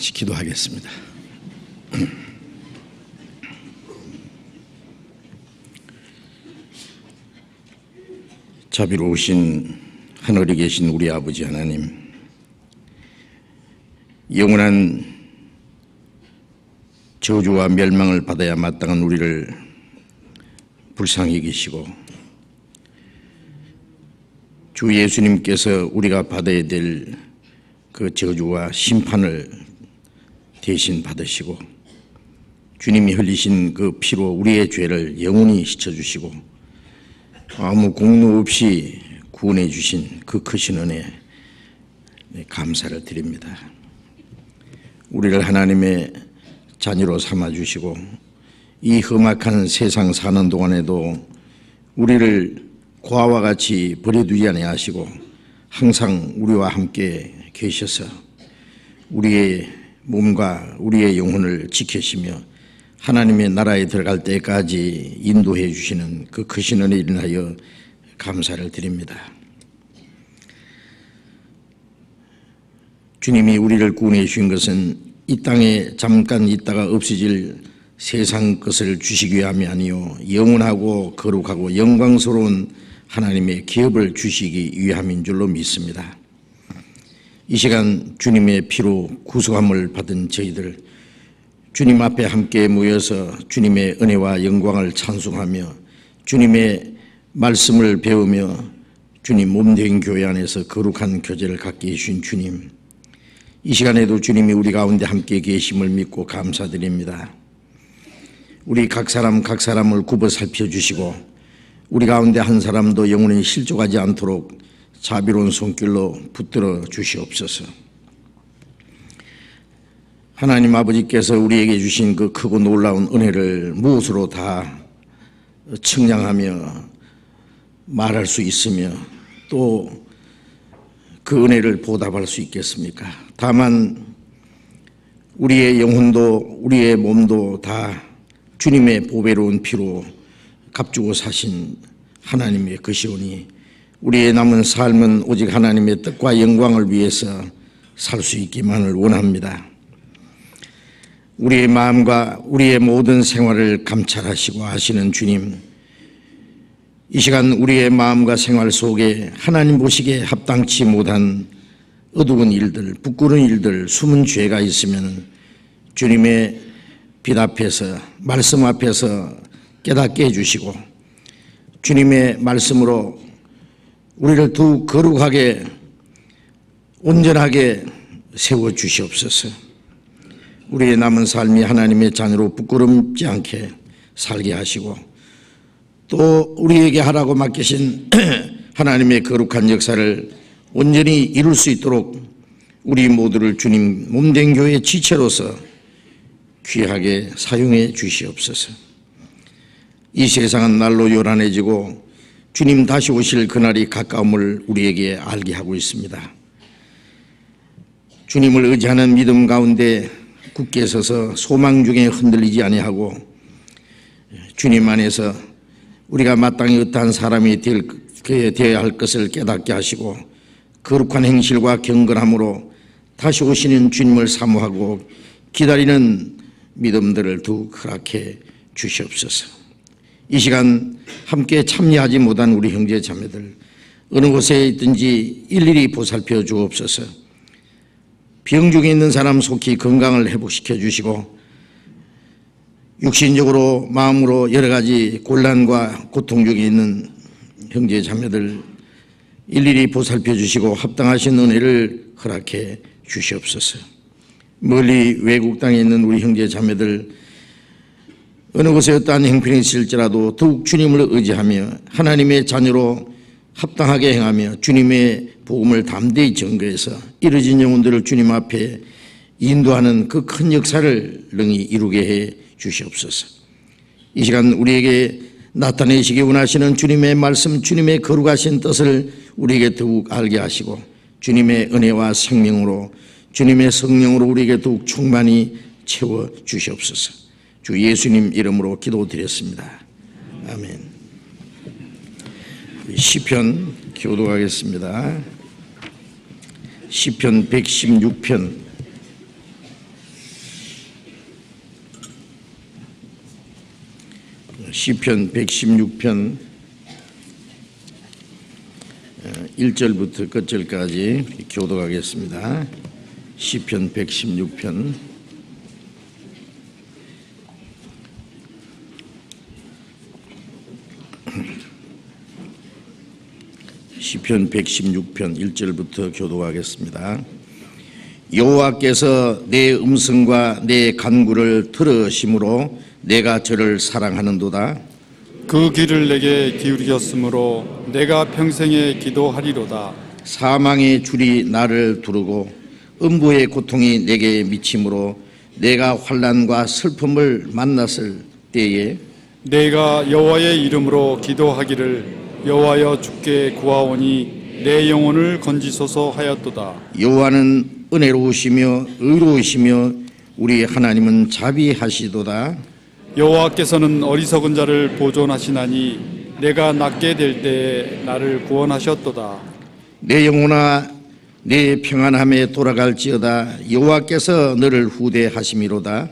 같이 기도하겠습니다. 자비로우신 하늘에 계신 우리 아버지 하나님, 영원한 저주와 멸망을 받아야 마땅한 우리를 불쌍히 여기시고 주 예수님께서 우리가 받아야 될 그 저주와 심판을 대신 받으시고 주님이 흘리신 그 피로 우리의 죄를 영원히 씻어주시고 아무 공로 없이 구원해 주신 그 크신 은혜에 감사를 드립니다. 우리를 하나님의 자녀로 삼아주시고 이 험악한 세상 사는 동안에도 우리를 고아와 같이 버려두지 아니하시고 항상 우리와 함께 계셔서 우리의 몸과 우리의 영혼을 지키시며 하나님의 나라에 들어갈 때까지 인도해 주시는 그 크신 은혜에 인하여 감사를 드립니다. 주님이 우리를 구원해 주신 것은 이 땅에 잠깐 있다가 없어질 세상 것을 주시기 위함이 아니요 영원하고 거룩하고 영광스러운 하나님의 기업을 주시기 위함인 줄로 믿습니다. 이 시간 주님의 피로 구속함을 받은 저희들 주님 앞에 함께 모여서 주님의 은혜와 영광을 찬송하며 주님의 말씀을 배우며 주님 몸된 교회 안에서 거룩한 교제를 갖게 해주신 주님, 이 시간에도 주님이 우리 가운데 함께 계심을 믿고 감사드립니다. 우리 각 사람을 굽어 살펴주시고 우리 가운데 한 사람도 영혼이 실족하지 않도록 자비로운 손길로 붙들어 주시옵소서. 하나님 아버지께서 우리에게 주신 그 크고 놀라운 은혜를 무엇으로 다 측량하며 말할 수 있으며 또 그 은혜를 보답할 수 있겠습니까? 다만 우리의 영혼도 우리의 몸도 다 주님의 보배로운 피로 값주고 사신 하나님의 것이오니 우리의 남은 삶은 오직 하나님의 뜻과 영광을 위해서 살 수 있기만을 원합니다. 우리의 마음과 우리의 모든 생활을 감찰하시고 아시는 주님, 이 시간 우리의 마음과 생활 속에 하나님 보시기에 합당치 못한 어두운 일들, 부끄러운 일들, 숨은 죄가 있으면 주님의 빛 앞에서 말씀 앞에서 깨닫게 해주시고 주님의 말씀으로 우리를 더욱 거룩하게 온전하게 세워주시옵소서. 우리의 남은 삶이 하나님의 자녀로 부끄럽지 않게 살게 하시고 또 우리에게 하라고 맡기신 하나님의 거룩한 역사를 온전히 이룰 수 있도록 우리 모두를 주님 몸된 교회의 지체로서 귀하게 사용해 주시옵소서. 이 세상은 날로 요란해지고 주님 다시 오실 그날이 가까움을 우리에게 알게 하고 있습니다. 주님을 의지하는 믿음 가운데 굳게 서서 소망 중에 흔들리지 아니하고 주님 안에서 우리가 마땅히 어떠한 사람이 되어야 할 것을 깨닫게 하시고 거룩한 행실과 경건함으로 다시 오시는 주님을 사모하고 기다리는 믿음들을 더욱 허락해 주시옵소서. 이 시간 함께 참여하지 못한 우리 형제 자매들 어느 곳에 있든지 일일이 보살펴 주옵소서. 병 중에 있는 사람 속히 건강을 회복시켜 주시고 육신적으로 마음으로 여러 가지 곤란과 고통 중에 있는 형제 자매들 일일이 보살펴 주시고 합당하신 은혜를 허락해 주시옵소서. 멀리 외국 땅에 있는 우리 형제 자매들 어느 곳에 어떠한 형편이 있을지라도 더욱 주님을 의지하며 하나님의 자녀로 합당하게 행하며 주님의 복음을 담대히 전거해서 이루어진 영혼들을 주님 앞에 인도하는 그 큰 역사를 능히 이루게 해 주시옵소서. 이 시간 우리에게 나타내시기 원하시는 주님의 말씀, 주님의 거룩하신 뜻을 우리에게 더욱 알게 하시고 주님의 은혜와 생명으로 주님의 성령으로 우리에게 더욱 충만히 채워 주시옵소서. 주 예수님 이름으로 기도드렸습니다. 아멘. 시편 교독하겠습니다. 시편 116편 시편 116편 1절부터 끝절까지 교독하겠습니다. 시편 116편 시편 116편 1절부터 교독하겠습니다. 여호와께서 내 음성과 내 간구를 들으심으로 내가 저를 사랑하는도다. 그 귀를 내게 기울이셨으므로 내가 평생에 기도하리로다. 사망의 줄이 나를 두르고 음부의 고통이 내게 미침으로 내가 환난과 슬픔을 만났을 때에 내가 여호와의 이름으로 기도하기를 여호와여 주께 구하오니 내 영혼을 건지소서 하였도다. 여호와는 은혜로우시며 의로우시며 우리 하나님은 자비하시도다. 여호와께서는 어리석은 자를 보존하시나니 내가 낫게 될 때에 나를 구원하셨도다. 내 영혼아 내 평안함에 돌아갈지어다. 여호와께서 너를 후대하심이로다.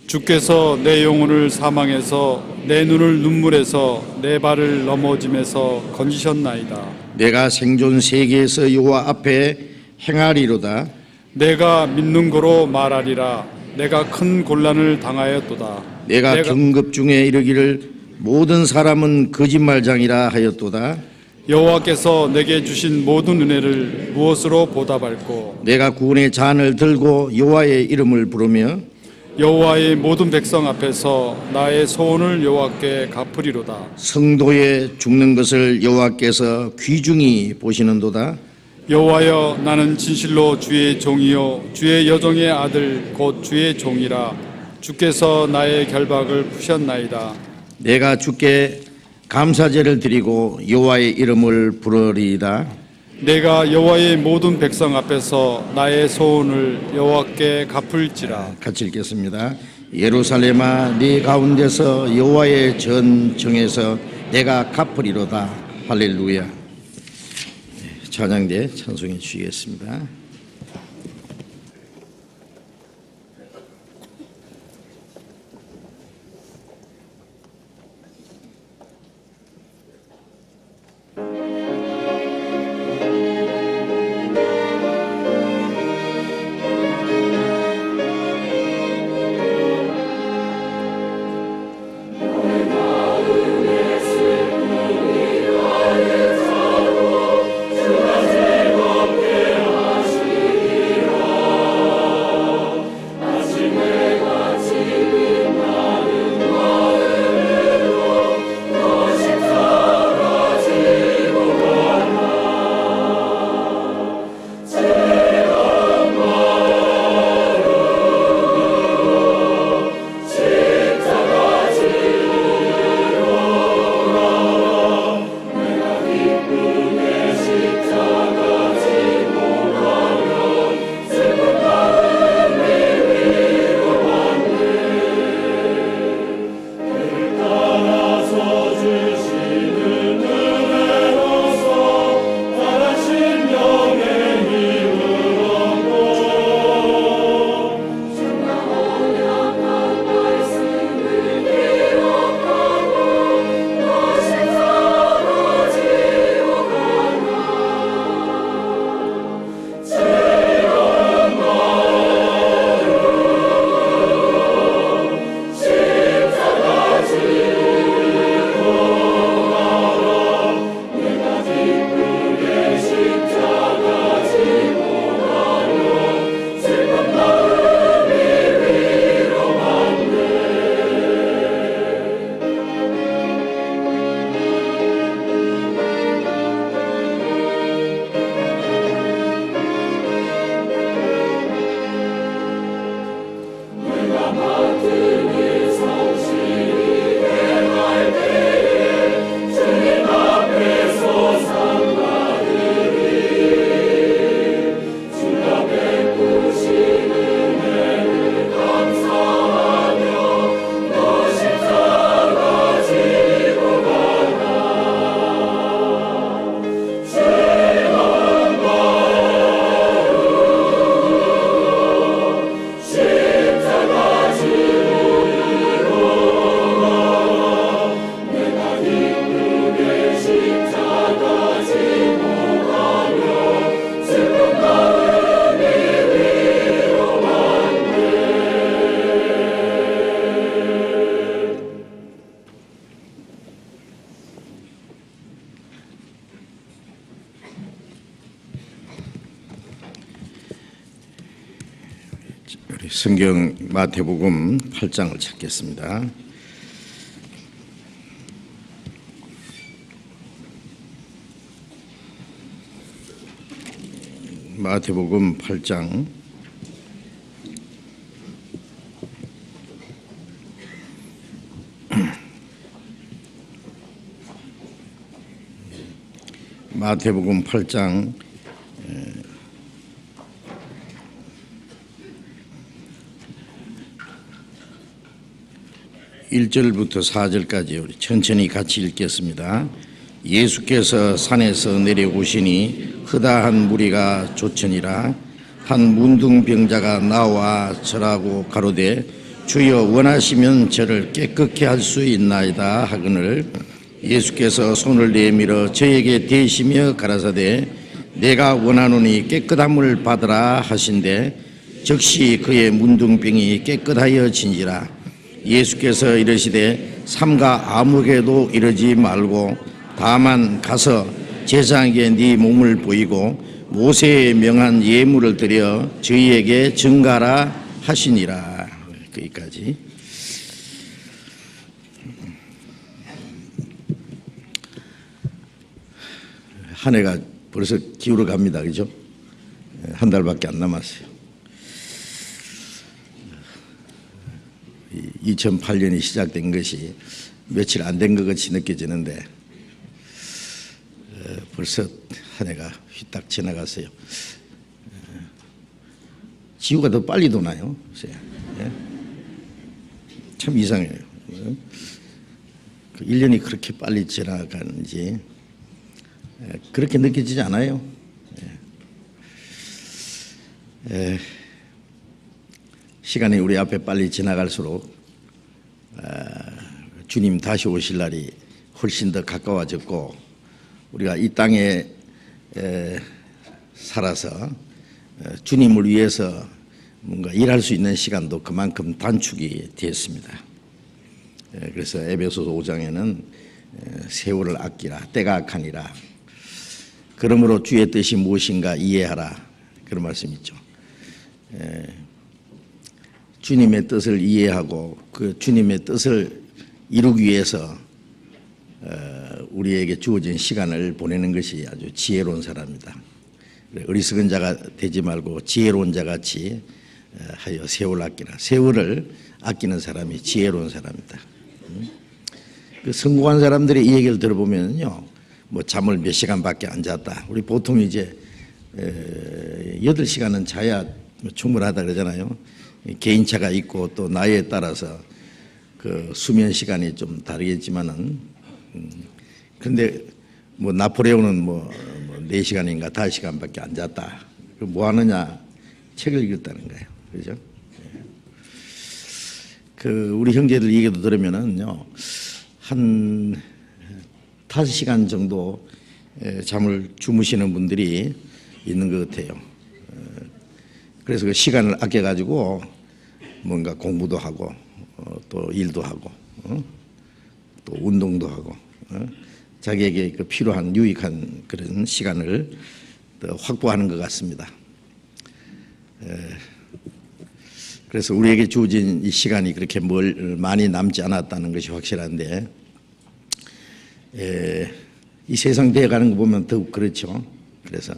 주께서 내 영혼을 사망에서 내 눈을 눈물에서 내 발을 넘어짐에서 건지셨나이다. 내가 생존 세계에서 여호와 앞에 행하리로다. 내가 믿는 거로 말하리라. 내가 큰 곤란을 당하였도다. 내가 경급 중에 이르기를 모든 사람은 거짓말장이라 하였도다. 여호와께서 내게 주신 모든 은혜를 무엇으로 보답할꼬. 내가 구원의 잔을 들고 여호와의 이름을 부르며 여호와의 모든 백성 앞에서 나의 소원을 여호와께 갚으리로다. 성도의 죽는 것을 여호와께서 귀중히 보시는도다. 여호와여 나는 진실로 주의 종이요 주의 여종의 아들 곧 주의 종이라. 주께서 나의 결박을 푸셨나이다. 내가 주께 감사제를 드리고 여호와의 이름을 부르리이다. 내가 여호와의 모든 백성 앞에서 나의 소원을 여호와께 갚을지라. 같이 읽겠습니다. 예루살렘아 네 가운데서 여호와의 전정에서 내가 갚으리로다. 할렐루야. 찬양대 찬송해 주시겠습니다. 성경 마태복음 8장을 찾겠습니다. 마태복음 8장 마태복음 8장 1절부터 4절까지 우리 천천히 같이 읽겠습니다. 예수께서 산에서 내려오시니 허다한 무리가 조천이라. 한 문둥병자가 나와 절하고 가로되 주여 원하시면 저를 깨끗게 할 수 있나이다 하거늘 예수께서 손을 내밀어 저에게 대시며 가라사대 내가 원하노니 깨끗함을 받으라 하신대 즉시 그의 문둥병이 깨끗하여 진지라. 예수께서 이르시되 삼가 아무에게도 이르지 말고 다만 가서 제사장에게 네 몸을 보이고 모세의 명한 예물을 드려 저희에게 증가라 하시니라. 거기까지. 한 해가 벌써 기울어 갑니다. 그죠? 한 달밖에 안 남았어요. 2008년이 시작된 것이 며칠 안 된 것 같이 느껴지는데 벌써 한 해가 휘딱 지나갔어요. 지구가 더 빨리 도나요? 참 이상해요. 1년이 그렇게 빨리 지나가는지 그렇게 느껴지지 않아요? 시간이 우리 앞에 빨리 지나갈수록 주님 다시 오실 날이 훨씬 더 가까워졌고 우리가 이 땅에 살아서 주님을 위해서 뭔가 일할 수 있는 시간도 그만큼 단축이 되었습니다. 그래서 에베소서 5장에는 세월을 아끼라 때가 악하니라 그러므로 주의 뜻이 무엇인가 이해하라 그런 말씀이 있죠. 주님의 뜻을 이해하고 그 주님의 뜻을 이루기 위해서 우리에게 주어진 시간을 보내는 것이 아주 지혜로운 사람이다. 어리석은 자가 되지 말고 지혜로운 자같이 하여 세월을 아끼라. 세월을 아끼는 사람이 지혜로운 사람이다. 그 성공한 사람들의 이 얘기를 들어보면요, 뭐 잠을 몇 시간밖에 안 잤다. 우리 보통 이제 8시간은 자야 충분하다 그러잖아요. 개인차가 있고 또 나이에 따라서 그 수면 시간이 좀 다르겠지만은 그런데 뭐 나폴레옹은 뭐 4시간인가 5시간밖에 안 잤다. 뭐 하느냐? 책을 읽었다는 거예요. 그죠? 그 우리 형제들 얘기도 들으면은요 한 5시간 정도 잠을 주무시는 분들이 있는 것 같아요. 그래서 그 시간을 아껴가지고 뭔가 공부도 하고 또 일도 하고 또 운동도 하고 자기에게 그 필요한 유익한 그런 시간을 확보하는 것 같습니다. 그래서 우리에게 주어진 이 시간이 그렇게 많이 남지 않았다는 것이 확실한데 이 세상 되어가는 거 보면 더욱 그렇죠. 그래서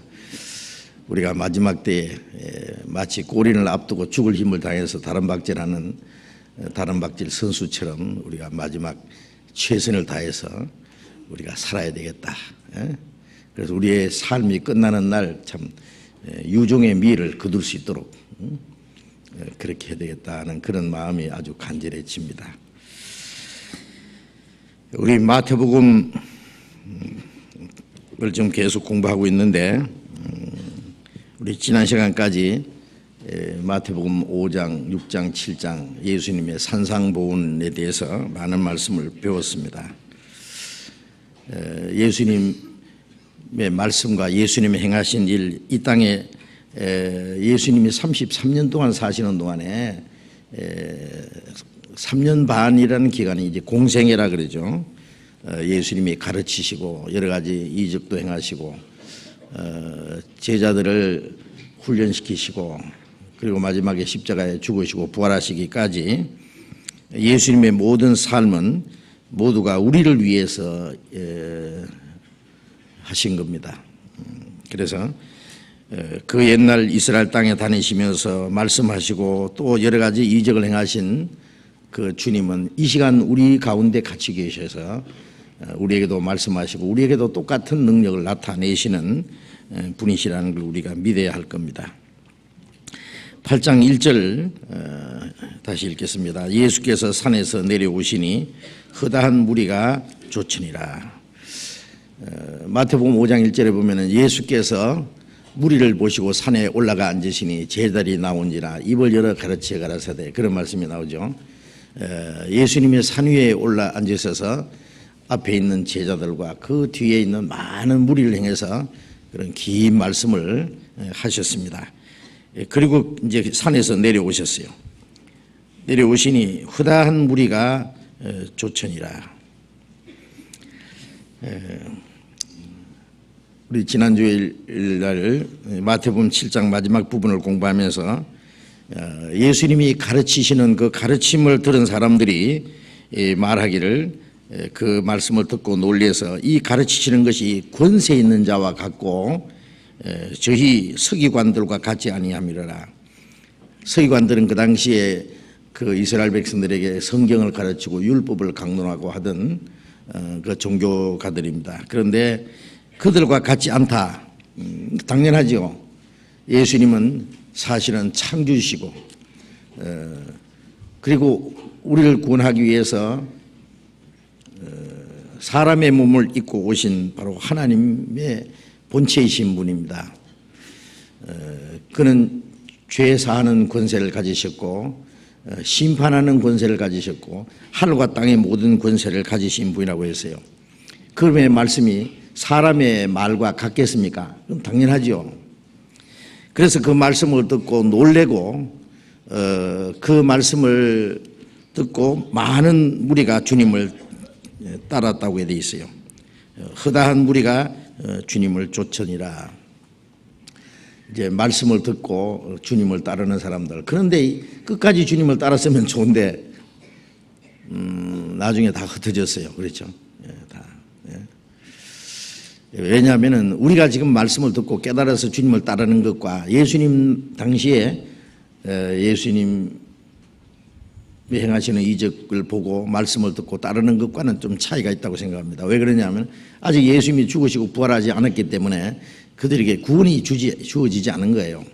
우리가 마지막 때에 마치 꼬리를 앞두고 죽을 힘을 다해서 다른박질하는 다른박질 선수처럼 우리가 마지막 최선을 다해서 우리가 살아야 되겠다. 그래서 우리의 삶이 끝나는 날 참 유종의 미를 거둘 수 있도록 그렇게 해야 되겠다는 그런 마음이 아주 간절해집니다. 우리 마태복음을 좀 계속 공부하고 있는데 우리 지난 시간까지 마태복음 5장, 6장, 7장 예수님의 산상보훈에 대해서 많은 말씀을 배웠습니다. 예수님의 말씀과 예수님이 행하신 일, 이 땅에 예수님이 33년 동안 사시는 동안에 3년 반이라는 기간이 이제 공생애라 그러죠. 예수님이 가르치시고 여러 가지 이적도 행하시고 제자들을 훈련시키시고 그리고 마지막에 십자가에 죽으시고 부활하시기까지 예수님의 모든 삶은 모두가 우리를 위해서 하신 겁니다. 그래서 그 옛날 이스라엘 땅에 다니시면서 말씀하시고 또 여러 가지 이적을 행하신 그 주님은 이 시간 우리 가운데 같이 계셔서 우리에게도 말씀하시고 우리에게도 똑같은 능력을 나타내시는 분이시라는 걸 우리가 믿어야 할 겁니다. 8장 1절 다시 읽겠습니다. 예수께서 산에서 내려오시니 허다한 무리가 쫓으니라. 마태복음 5장 1절에 보면은 예수께서 무리를 보시고 산에 올라가 앉으시니 제자들이 나온지라 입을 열어 가르치어 가라사대, 그런 말씀이 나오죠. 예수님이 산 위에 올라 앉으셔서 앞에 있는 제자들과 그 뒤에 있는 많은 무리를 향해서 그런 긴 말씀을 하셨습니다. 그리고 이제 산에서 내려오셨어요. 내려오시니 허다한 무리가 쫓으니라. 우리 지난 주일날 마태복음 7장 마지막 부분을 공부하면서 예수님이 가르치시는 그 가르침을 들은 사람들이 말하기를 그 말씀을 듣고 놀라서 이 가르치시는 것이 권세 있는 자와 같고 저희 서기관들과 같지 아니함이라. 서기관들은 그 당시에 그 이스라엘 백성들에게 성경을 가르치고 율법을 강론하고 하던 그 종교가들입니다. 그런데 그들과 같지 않다. 당연하죠. 예수님은 사실은 창조주시고 그리고 우리를 구원하기 위해서 사람의 몸을 입고 오신 바로 하나님의 본체이신 분입니다. 그는 죄 사하는 권세를 가지셨고 심판하는 권세를 가지셨고 하늘과 땅의 모든 권세를 가지신 분이라고 했어요. 그러면 말씀이 사람의 말과 같겠습니까? 그럼 당연하죠. 그래서 그 말씀을 듣고 놀래고 그 말씀을 듣고 많은 무리가 주님을 따랐다고 되어 있어요. 허다한 무리가 주님을 쫓으니라. 이제 말씀을 듣고 주님을 따르는 사람들. 그런데 끝까지 주님을 따랐으면 좋은데 나중에 다 흩어졌어요. 그렇죠? 다. 왜냐하면 우리가 지금 말씀을 듣고 깨달아서 주님을 따르는 것과 예수님 당시에 예수님이 행하시는 이적을 보고 말씀을 듣고 따르는 것과는 좀 차이가 있다고 생각합니다. 왜 그러냐면 아직 예수님이 죽으시고 부활하지 않았기 때문에 그들에게 구원이 주어지지 않은 거예요.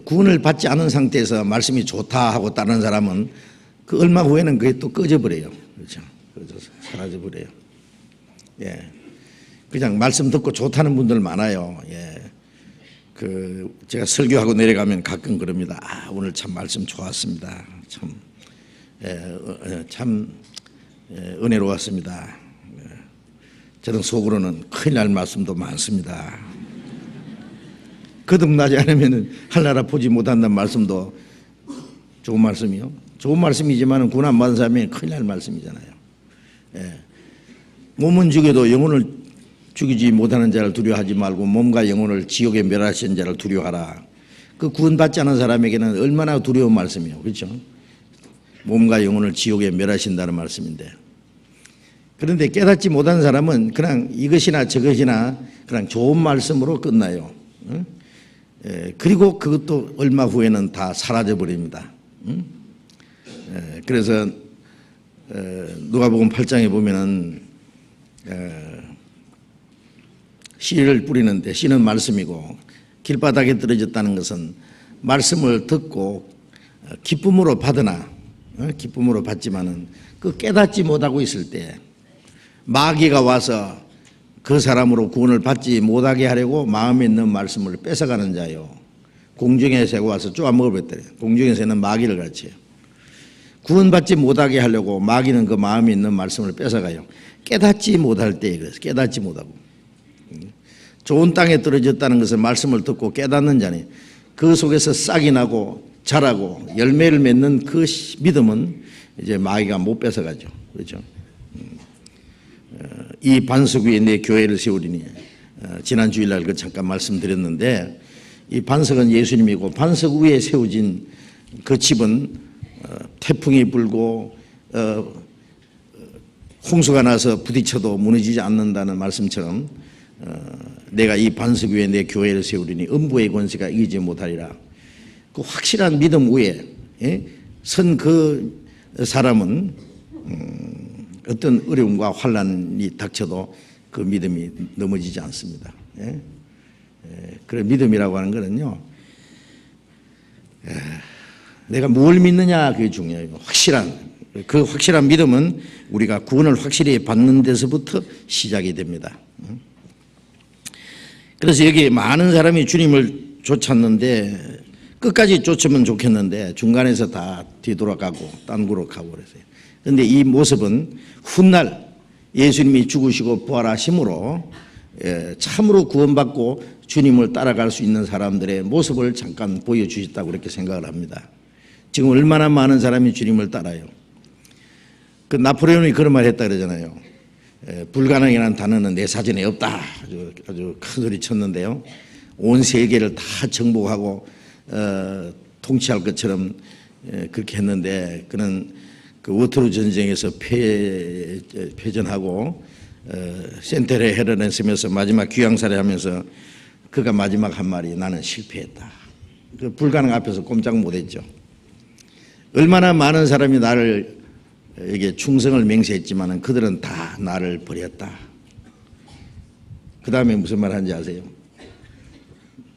구원을 받지 않은 상태에서 말씀이 좋다 하고 따르는 사람은 그 얼마 후에는 그게 또 꺼져버려요. 그렇죠? 꺼져서 사라져버려요. 예. 그냥 말씀 듣고 좋다는 분들 많아요. 예. 제가 설교하고 내려가면 가끔 그럽니다. 아, 오늘 참 말씀 좋았습니다. 참 은혜로웠습니다. 저는 속으로는 큰일 날 말씀도 많습니다. 거듭나지 않으면 하늘나라 보지 못한다는 말씀도 좋은 말씀이요. 좋은 말씀이지만 구원 안 받은 사람이 큰일 날 말씀이잖아요. 예. 몸은 죽여도 영혼을 죽이지 못하는 자를 두려워하지 말고 몸과 영혼을 지옥에 멸하신 자를 두려워하라. 그 구원받지 않은 사람에게는 얼마나 두려운 말씀이에요. 그렇죠? 몸과 영혼을 지옥에 멸하신다는 말씀인데, 그런데 깨닫지 못한 사람은 그냥 이것이나 저것이나 그냥 좋은 말씀으로 끝나요. 그리고 그것도 얼마 후에는 다 사라져 버립니다. 그래서 누가복음 8장에 보면은 씨를 뿌리는데 씨는 말씀이고 길바닥에 떨어졌다는 것은 말씀을 듣고 기쁨으로 받으나 기쁨으로 받지만은 그 깨닫지 못하고 있을 때 마귀가 와서 그 사람으로 구원을 받지 못하게 하려고 마음에 있는 말씀을 뺏어가는 자요. 공중의 새가 와서 쪼아먹어버렸더래요. 공중의 새는 마귀를 가르쳐요. 구원받지 못하게 하려고 마귀는 그 마음에 있는 말씀을 뺏어가요. 깨닫지 못할 때에 그래서 깨닫지 못하고. 좋은 땅에 떨어졌다는 것을 말씀을 듣고 깨닫는 자니 그 속에서 싹이 나고 자라고 열매를 맺는 그 믿음은 이제 마귀가 못 뺏어가죠. 그렇죠? 이 반석 위에 내 교회를 세우리니 지난 주일날 그 잠깐 말씀드렸는데 이 반석은 예수님이고 반석 위에 세워진 그 집은 태풍이 불고 홍수가 나서 부딪혀도 무너지지 않는다는 말씀처럼 내가 이 반석 위에 내 교회를 세우리니 음부의 권세가 이기지 못하리라. 그 확실한 믿음 위에 선 그 사람은 어떤 어려움과 환난이 닥쳐도 그 믿음이 넘어지지 않습니다. 그런 믿음이라고 하는 거는요, 내가 뭘 믿느냐 그게 중요해요. 그 확실한 믿음은 우리가 구원을 확실히 받는 데서부터 시작이 됩니다. 그래서 여기 많은 사람이 주님을 쫓았는데 끝까지 쫓으면 좋겠는데 중간에서 다 뒤돌아가고 딴 곳으로 가고 그랬어요. 그런데 이 모습은 훗날 예수님이 죽으시고 부활하심으로 참으로 구원받고 주님을 따라갈 수 있는 사람들의 모습을 잠깐 보여주셨다고 그렇게 생각을 합니다. 지금 얼마나 많은 사람이 주님을 따라요. 그 나폴레옹이 그런 말 했다 그러잖아요. 불가능이라는 단어는 내 사전에 없다. 아주 큰 소리 쳤는데요. 온 세계를 다 정복하고 통치할 것처럼 그렇게 했는데 그는 그 워터루 전쟁에서 패전하고 센테레 헤르넨 쓰면서 마지막 귀양살이하면서 그가 마지막 한 말이 나는 실패했다. 그 불가능 앞에서 꼼짝 못했죠. 얼마나 많은 사람이 나를 에게 충성을 맹세했지만 그들은 다 나를 버렸다. 그 다음에 무슨 말 하는지 아세요?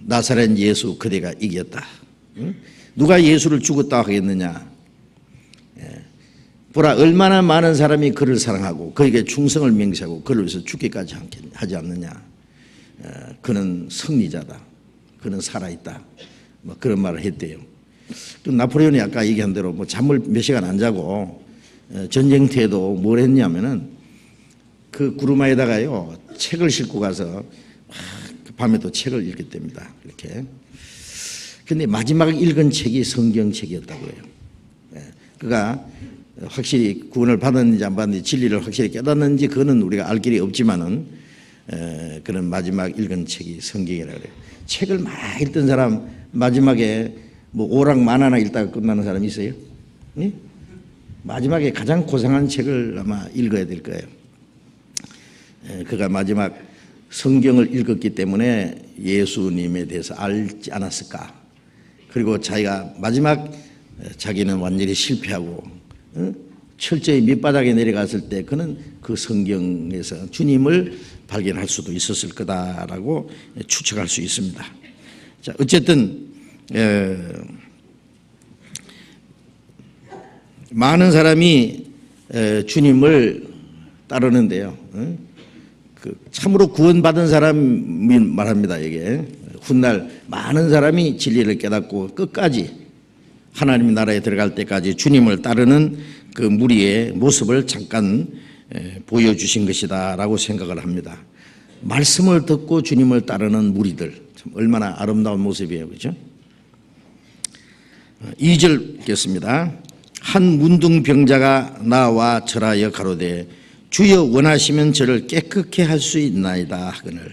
나사렛 예수 그대가 이겼다. 누가 예수를 죽었다 하겠느냐? 보라 얼마나 많은 사람이 그를 사랑하고 그에게 충성을 맹세하고 그를 위해서 죽기까지 하지 않느냐? 그는 승리자다. 그는 살아있다. 뭐 그런 말을 했대요. 또 나폴레옹이 아까 얘기한 대로 뭐 잠을 몇 시간 안 자고 전쟁터에도 뭘 했냐면은 그 구루마에다가요 책을 싣고 가서 밤에 또 책을 읽었답니다. 이렇게. 근데 마지막 읽은 책이 성경책이었다고 해요. 그가 확실히 구원을 받았는지 안 받았는지 진리를 확실히 깨닫는지 그거는 우리가 알 길이 없지만은 그런 마지막 읽은 책이 성경이라고 그래요. 책을 막 읽던 사람 마지막에 뭐 오락 만화나 읽다가 끝나는 사람 있어요? 네? 마지막에 가장 고상한 책을 아마 읽어야 될 거예요. 그가 마지막 성경을 읽었기 때문에 예수님에 대해서 알지 않았을까. 그리고 자기가 마지막 자기는 완전히 실패하고 철저히 밑바닥에 내려갔을 때 그는 그 성경에서 주님을 발견할 수도 있었을 거다라고 추측할 수 있습니다. 자, 어쨌든 많은 사람이 주님을 따르는데요. 참으로 구원받은 사람이 말합니다. 이게 훗날 많은 사람이 진리를 깨닫고 끝까지 하나님 나라에 들어갈 때까지 주님을 따르는 그 무리의 모습을 잠깐 보여주신 것이다라고 생각을 합니다. 말씀을 듣고 주님을 따르는 무리들 참 얼마나 아름다운 모습이에요, 그렇죠? 2절 읽겠습니다. 한 문둥병자가 나와 절하여 가로되 주여 원하시면 저를 깨끗게 할 수 있나이다 하거늘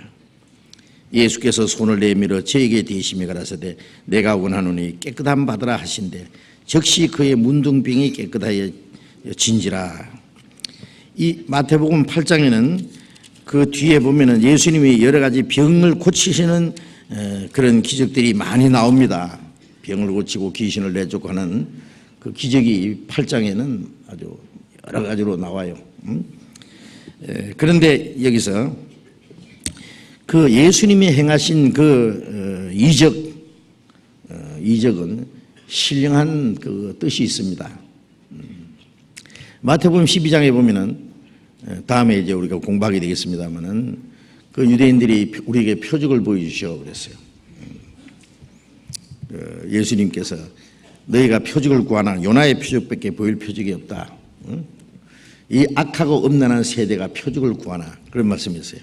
예수께서 손을 내밀어 저에게 대시며 가라사대 내가 원하노니 깨끗함 받으라 하신대 즉시 그의 문둥병이 깨끗하여 진지라. 이 마태복음 8장에는 그 뒤에 보면은 예수님이 여러 가지 병을 고치시는 그런 기적들이 많이 나옵니다. 병을 고치고 귀신을 내쫓고 하는 그 기적이 8장에는 아주 여러 가지로 나와요. 그런데 여기서 그 예수님이 행하신 그 이적은 신령한 그 뜻이 있습니다. 마태복음 12장에 보면은 다음에 이제 우리가 공부하게 되겠습니다만은 그 유대인들이 우리에게 표적을 보여주시오 그랬어요. 예수님께서 너희가 표적을 구하나 요나의 표적밖에 보일 표적이 없다. 이 악하고 음란한 세대가 표적을 구하나 그런 말씀이었어요.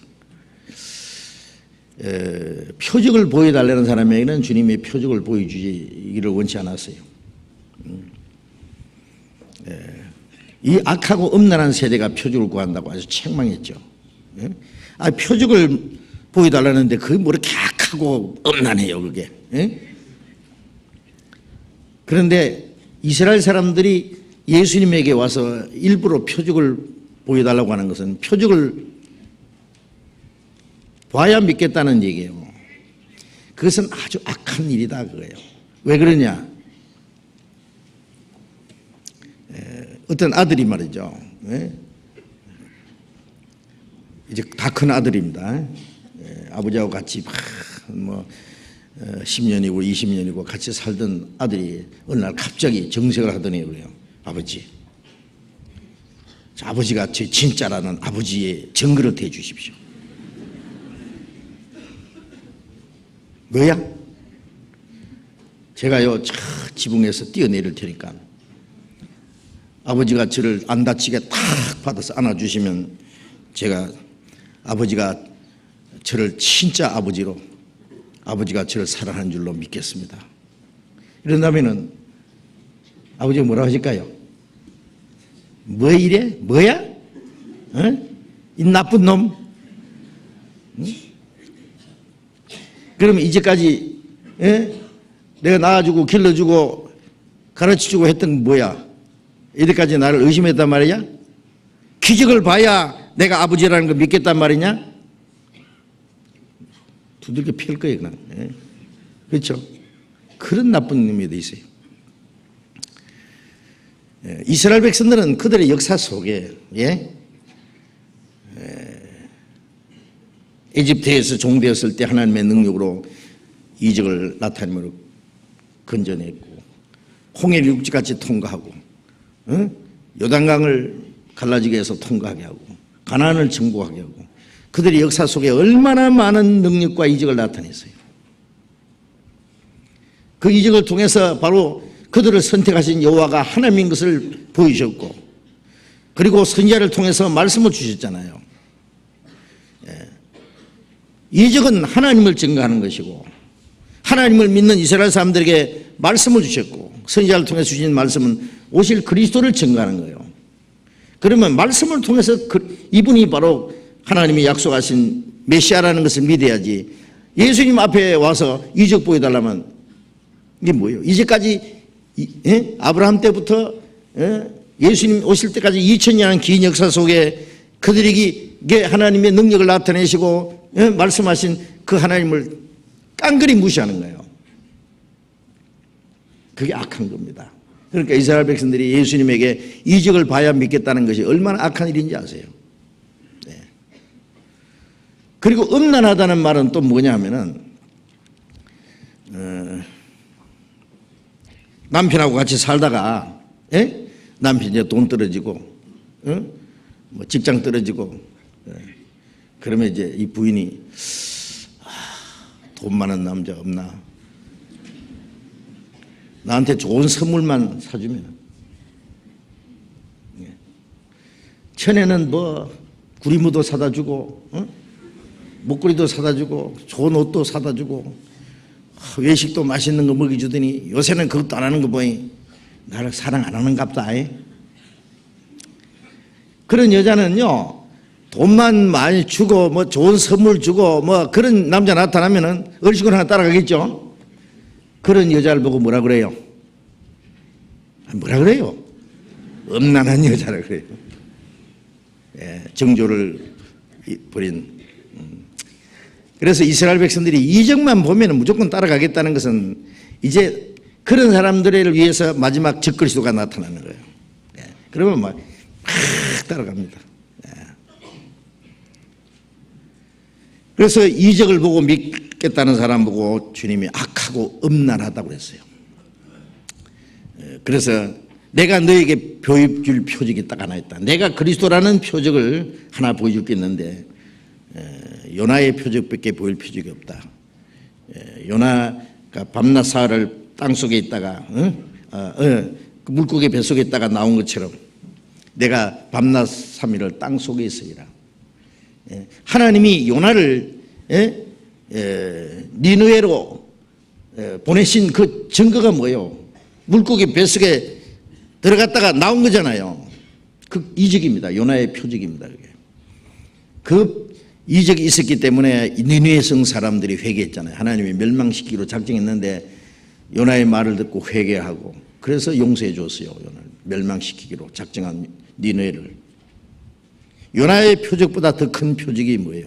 표적을 보여달라는 사람에게는 주님이 표적을 보여주기를 원치 않았어요. 이 악하고 음란한 세대가 표적을 구한다고 아주 책망했죠. 표적을 보여달라는데 그게 뭐 이렇게 악하고 엄난해요, 그게. 예? 그런데 이스라엘 사람들이 예수님에게 와서 일부러 표적을 보여달라고 하는 것은 표적을 봐야 믿겠다는 얘기예요. 그것은 아주 악한 일이다 그거예요. 왜 그러냐? 어떤 아들이 말이죠. 이제 다 큰 아들입니다. 아버지하고 같이 뭐 10년이고 20년이고 같이 살던 아들이 어느 날 갑자기 정색을 하더니 그래요. 아버지, 아버지가 제 진짜라는 아버지의 정그릇 해 주십시오. 뭐야? 제가요 저 지붕에서 뛰어내릴 테니까 아버지가 저를 안 다치게 탁 받아서 안아주시면 제가 아버지가 저를 진짜 아버지로, 아버지가 저를 사랑하는 줄로 믿겠습니다. 이런다면은 아버지가 뭐라고 하실까요? 뭐 이래? 뭐야? 어? 이 나쁜 놈? 응? 그러면 이제까지 내가 낳아주고 길러주고 가르쳐주고 했던 뭐야? 이때까지 나를 의심했단 말이야? 기적을 봐야 내가 아버지라는 걸 믿겠단 말이냐? 두들겨 팰 거예요 그냥. 그렇죠? 그런 나쁜 놈이 돼 있어요. 이스라엘 백성들은 그들의 역사 속에 에집트에서 종되었을 때 하나님의 능력으로 이적을 나타내므로 건져냈고 홍해를 육지같이 통과하고 요단강을 갈라지게 해서 통과하게 하고 가나안을 정복하게 하고 그들의 역사 속에 얼마나 많은 능력과 이적을 나타냈어요. 그 이적을 통해서 바로 그들을 선택하신 여호와가 하나님인 것을 보이셨고 그리고 선지자를 통해서 말씀을 주셨잖아요. 이적은 하나님을 증거하는 것이고 하나님을 믿는 이스라엘 사람들에게 말씀을 주셨고 선지자를 통해서 주신 말씀은 오실 그리스도를 증거하는 거예요. 그러면 말씀을 통해서 이분이 바로 하나님이 약속하신 메시아라는 것을 믿어야지. 예수님 앞에 와서 이적 보여달라면 이게 뭐예요? 이제까지 아브라함 때부터 예수님 오실 때까지 2000년의 긴 역사 속에 그들에게 하나님의 능력을 나타내시고 말씀하신 그 하나님을 깡그리 무시하는 거예요. 그게 악한 겁니다. 그러니까 이스라엘 백성들이 예수님에게 이적을 봐야 믿겠다는 것이 얼마나 악한 일인지 아세요? 네. 그리고 음란하다는 말은 또 뭐냐 하면은 남편하고 같이 살다가 남편이 이제 돈 떨어지고 뭐 직장 떨어지고 그러면 이제 이 부인이 돈 많은 남자 없나? 나한테 좋은 선물만 사주면 전에는 뭐 구리무도 사다 주고 목걸이도 사다 주고 좋은 옷도 사다 주고 외식도 맛있는 거 먹여주더니 요새는 그것도 안 하는 거 보니 나를 사랑 안 하는갑다. 그런 여자는요 돈만 많이 주고 뭐 좋은 선물 주고 뭐 그런 남자 나타나면은 얼씨구 하나 따라가겠죠. 그런 여자를 보고 뭐라 그래요? 뭐라 그래요? 음란한 여자라 그래요. 정조를 벌인. 그래서 이스라엘 백성들이 이적만 보면 무조건 따라가겠다는 것은 이제 그런 사람들을 위해서 마지막 적그리스도가 나타나는 거예요. 그러면 막 따라갑니다. 그래서 이적을 보고 믿겠다는 사람 보고 주님이 악하고 음란하다고 그랬어요. 그래서 내가 너에게 보여줄 표적이 딱 하나 있다. 내가 그리스도라는 표적을 하나 보여줄 게 있는데 요나의 표적밖에 보일 표적이 없다. 요나가 밤낮 사흘을 땅속에 있다가 그 물고기 뱃속에 있다가 나온 것처럼 내가 밤낮 3일을 땅속에 있으리라. 하나님이 요나를 니느웨로 보내신 그 증거가 뭐예요? 물고기 뱃속에 들어갔다가 나온 거잖아요. 그 이적입니다. 요나의 표적입니다. 그게. 그 이적이 있었기 때문에 니느웨 성 사람들이 회개했잖아요. 하나님이 멸망시키기로 작정했는데 요나의 말을 듣고 회개하고 그래서 용서해 줬어요. 요나를 멸망시키기로 작정한 니느웨를. 요나의 표적보다 더 큰 표적이 뭐예요?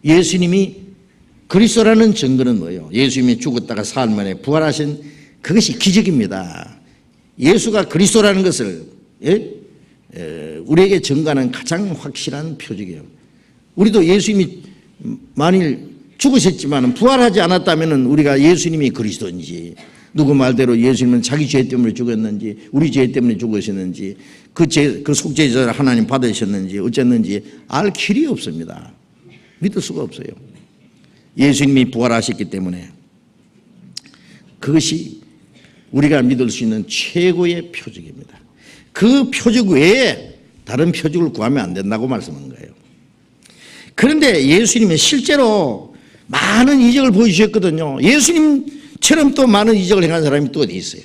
예수님이 그리스도라는 증거는 뭐예요? 예수님이 죽었다가 사흘 만에 부활하신 그것이 기적입니다. 예수가 그리스도라는 것을 우리에게 증거하는 가장 확실한 표적이에요. 우리도 예수님이 만일 죽으셨지만 부활하지 않았다면 우리가 예수님이 그리스도인지 누구 말대로 예수님은 자기 죄 때문에 죽었는지 우리 죄 때문에 죽으셨는지 그 속죄제를 하나님 받으셨는지 어쨌는지 알 길이 없습니다. 믿을 수가 없어요. 예수님이 부활하셨기 때문에 그것이 우리가 믿을 수 있는 최고의 표적입니다. 그 표적 외에 다른 표적을 구하면 안 된다고 말씀한 거예요. 그런데 예수님은 실제로 많은 이적을 보여주셨거든요. 예수님처럼 또 많은 이적을 행한 사람이 또 어디 있어요?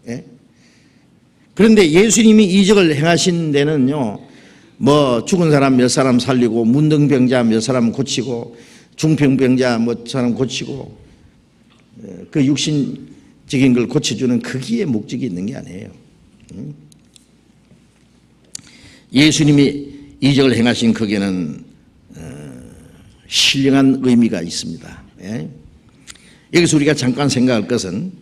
예? 그런데 예수님이 이적을 행하신 데는요, 뭐 죽은 사람 몇 사람 살리고 문둥병자 몇 사람 고치고 중풍병자 몇 사람 고치고 그 육신적인 걸 고쳐주는 거기에 목적이 있는 게 아니에요. 예수님이 이적을 행하신 거기에는 신령한 의미가 있습니다. 여기서 우리가 잠깐 생각할 것은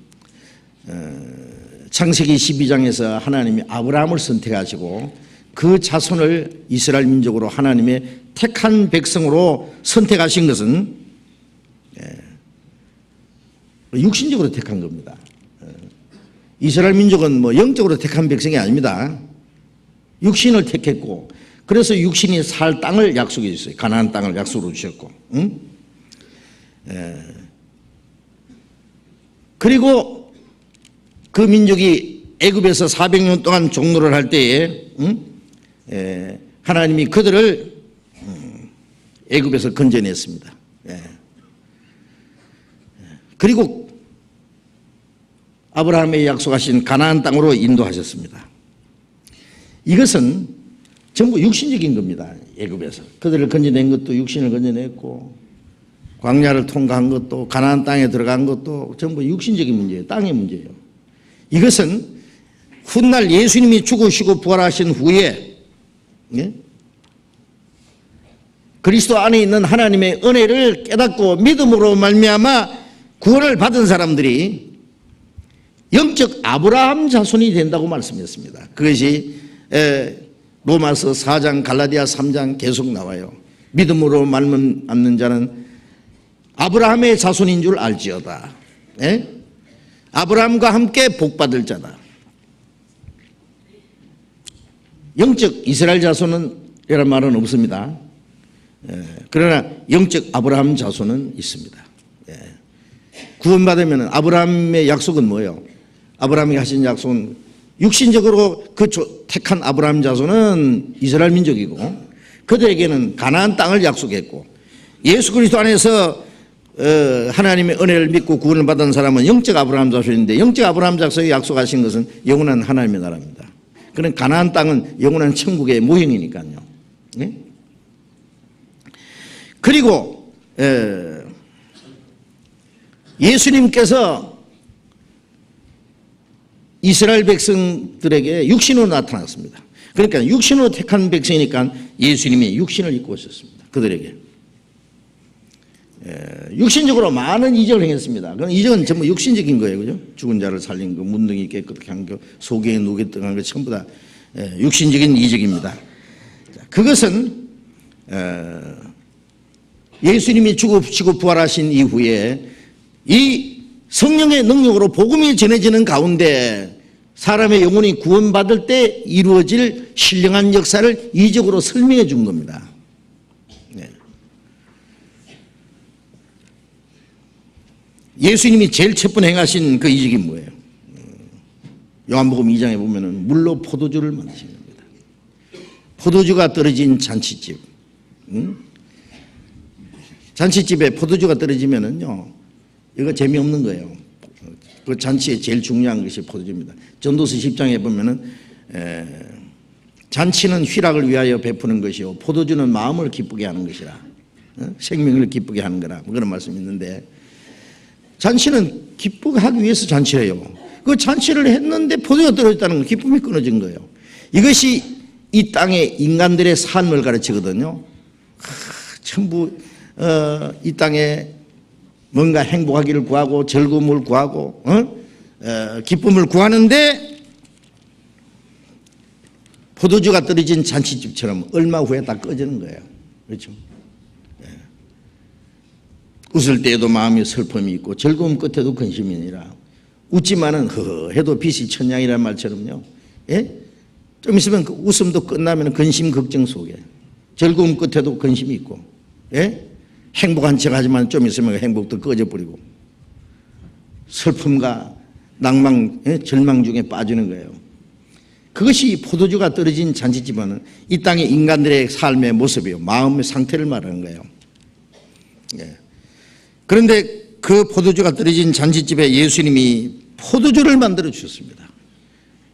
창세기 12장에서 하나님이 아브라함을 선택하시고 그 자손을 이스라엘 민족으로 하나님의 택한 백성으로 선택하신 것은 육신적으로 택한 겁니다. 이스라엘 민족은 뭐 영적으로 택한 백성이 아닙니다. 육신을 택했고 그래서 육신이 살 땅을 약속해 주셨어요. 가나안 땅을 약속으로 주셨고 그리고 그 민족이 애굽에서 400년 동안 종노를 할 때에 하나님이 그들을 애굽에서 건져냈습니다. 그리고 아브라함의 약속하신 가나안 땅으로 인도하셨습니다. 이것은 전부 육신적인 겁니다. 애굽에서 그들을 건져낸 것도 육신을 건져냈고 광야를 통과한 것도 가나안 땅에 들어간 것도 전부 육신적인 문제예요. 땅의 문제예요. 이것은 훗날 예수님이 죽으시고 부활하신 후에 그리스도 안에 있는 하나님의 은혜를 깨닫고 믿음으로 말미암아 구원을 받은 사람들이 영적 아브라함 자손이 된다고 말씀했습니다. 그것이 로마서 4장 갈라디아 3장 계속 나와요. 믿음으로 말미암는 자는 아브라함의 자손인 줄 알지어다. 아브라함과 함께 복받을 자다. 영적 이스라엘 자손은 이런 말은 없습니다. 그러나 영적 아브라함 자손은 있습니다. 구원받으면 아브라함의 약속은 뭐예요? 아브라함이 하신 약속은 육신적으로 그 택한 아브라함 자손은 이스라엘 민족이고 그들에게는 가나안 땅을 약속했고 예수 그리스도 안에서 하나님의 은혜를 믿고 구원을 받은 사람은 영적 아브라함 자손인데 영적 아브라함 자손이 약속하신 것은 영원한 하나님의 나라입니다. 그런 가나안 땅은 영원한 천국의 모형이니까요. 그리고 예수님께서 이스라엘 백성들에게 육신으로 나타났습니다. 그러니까 육신으로 택한 백성이니까 예수님이 육신을 입고 오셨습니다. 그들에게 육신적으로 많은 이적을 행했습니다. 그럼 이적은 전부 육신적인 거예요, 그죠? 죽은 자를 살린 거, 문둥이 깨끗하게 한 거, 소경이 누게 떠간 거 전부 다 육신적인 이적입니다. 그것은 예수님이 죽으시고 부활하신 이후에 이 성령의 능력으로 복음이 전해지는 가운데 사람의 영혼이 구원받을 때 이루어질 신령한 역사를 이적으로 설명해 준 겁니다. 예수님이 제일 첫 번 행하신 그 이적이 뭐예요? 요한복음 2장에 보면은 물로 포도주를 만드신 겁니다. 포도주가 떨어진 잔치집. 잔치집에 포도주가 떨어지면은요, 이거 재미없는 거예요. 그 잔치에 제일 중요한 것이 포도주입니다. 전도서 10장에 보면은 잔치는 휘락을 위하여 베푸는 것이요 포도주는 마음을 기쁘게 하는 것이라. 생명을 기쁘게 하는 거라. 그런 말씀이 있는데, 잔치는 기쁘게 하기 위해서 잔치해요. 그 잔치를 했는데 포도주가 떨어졌다는 건 기쁨이 끊어진 거예요. 이것이 이 땅의 인간들의 삶을 가르치거든요. 전부 이 땅에 뭔가 행복하기를 구하고 즐거움을 구하고 기쁨을 구하는데, 포도주가 떨어진 잔치집처럼 얼마 후에 다 꺼지는 거예요. 그렇죠? 웃을 때에도 마음에 슬픔이 있고 즐거움 끝에도 근심이 아니라, 웃지만은 해도 빛이 천냥이라는 말처럼요. 예? 좀 있으면 그 웃음도 끝나면 근심 걱정 속에, 즐거움 끝에도 근심이 있고, 예? 행복한 척 하지만 좀 있으면 행복도 꺼져버리고 슬픔과 낭망, 절망 중에 빠지는 거예요. 그것이 포도주가 떨어진 잔치집은 이 땅의 인간들의 삶의 모습이요, 마음의 상태를 말하는 거예요. 예. 그런데 그 포도주가 떨어진 잔치집에 예수님이 포도주를 만들어 주셨습니다.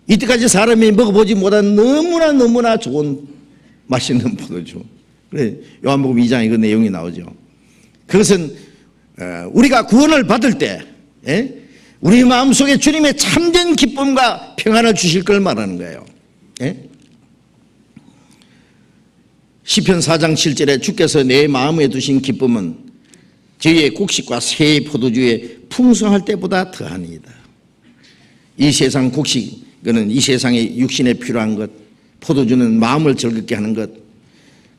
이때까지 사람이 먹어보지 못한 너무나 좋은 맛있는 포도주. 그래, 요한복음 2장에 그 내용이 나오죠. 그것은 우리가 구원을 받을 때 우리 마음속에 주님의 참된 기쁨과 평안을 주실 걸 말하는 거예요. 시편 4장 7절에 주께서 내 마음에 두신 기쁨은 저희의 곡식과 새 포도주에 풍성할 때보다 더하니이다. 이 세상 곡식은 이 세상의 육신에 필요한 것, 포도주는 마음을 즐겁게 하는 것,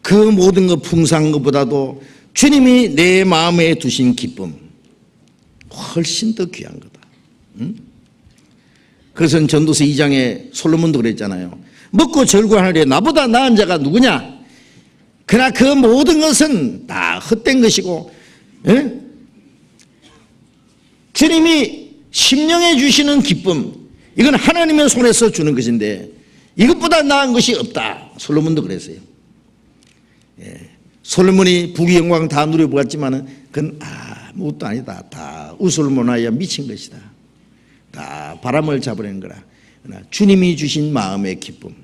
그 모든 것 풍성한 것보다도 주님이 내 마음에 두신 기쁨 훨씬 더 귀한 거다. 그래서 전도서 2장에 솔로몬도 그랬잖아요. 먹고 즐거워하는데 나보다 나은 자가 누구냐? 그러나 그 모든 것은 다 헛된 것이고, 주님이 심령에 주시는 기쁨, 이건 하나님의 손에서 주는 것인데 이것보다 나은 것이 없다. 솔로몬도 그랬어요. 솔로몬이 부귀 영광 다 누려보았지만 그건 아무것도 아니다. 다 우술문화에 미친 것이다. 다 바람을 잡으려는 거라. 그러나 주님이 주신 마음의 기쁨,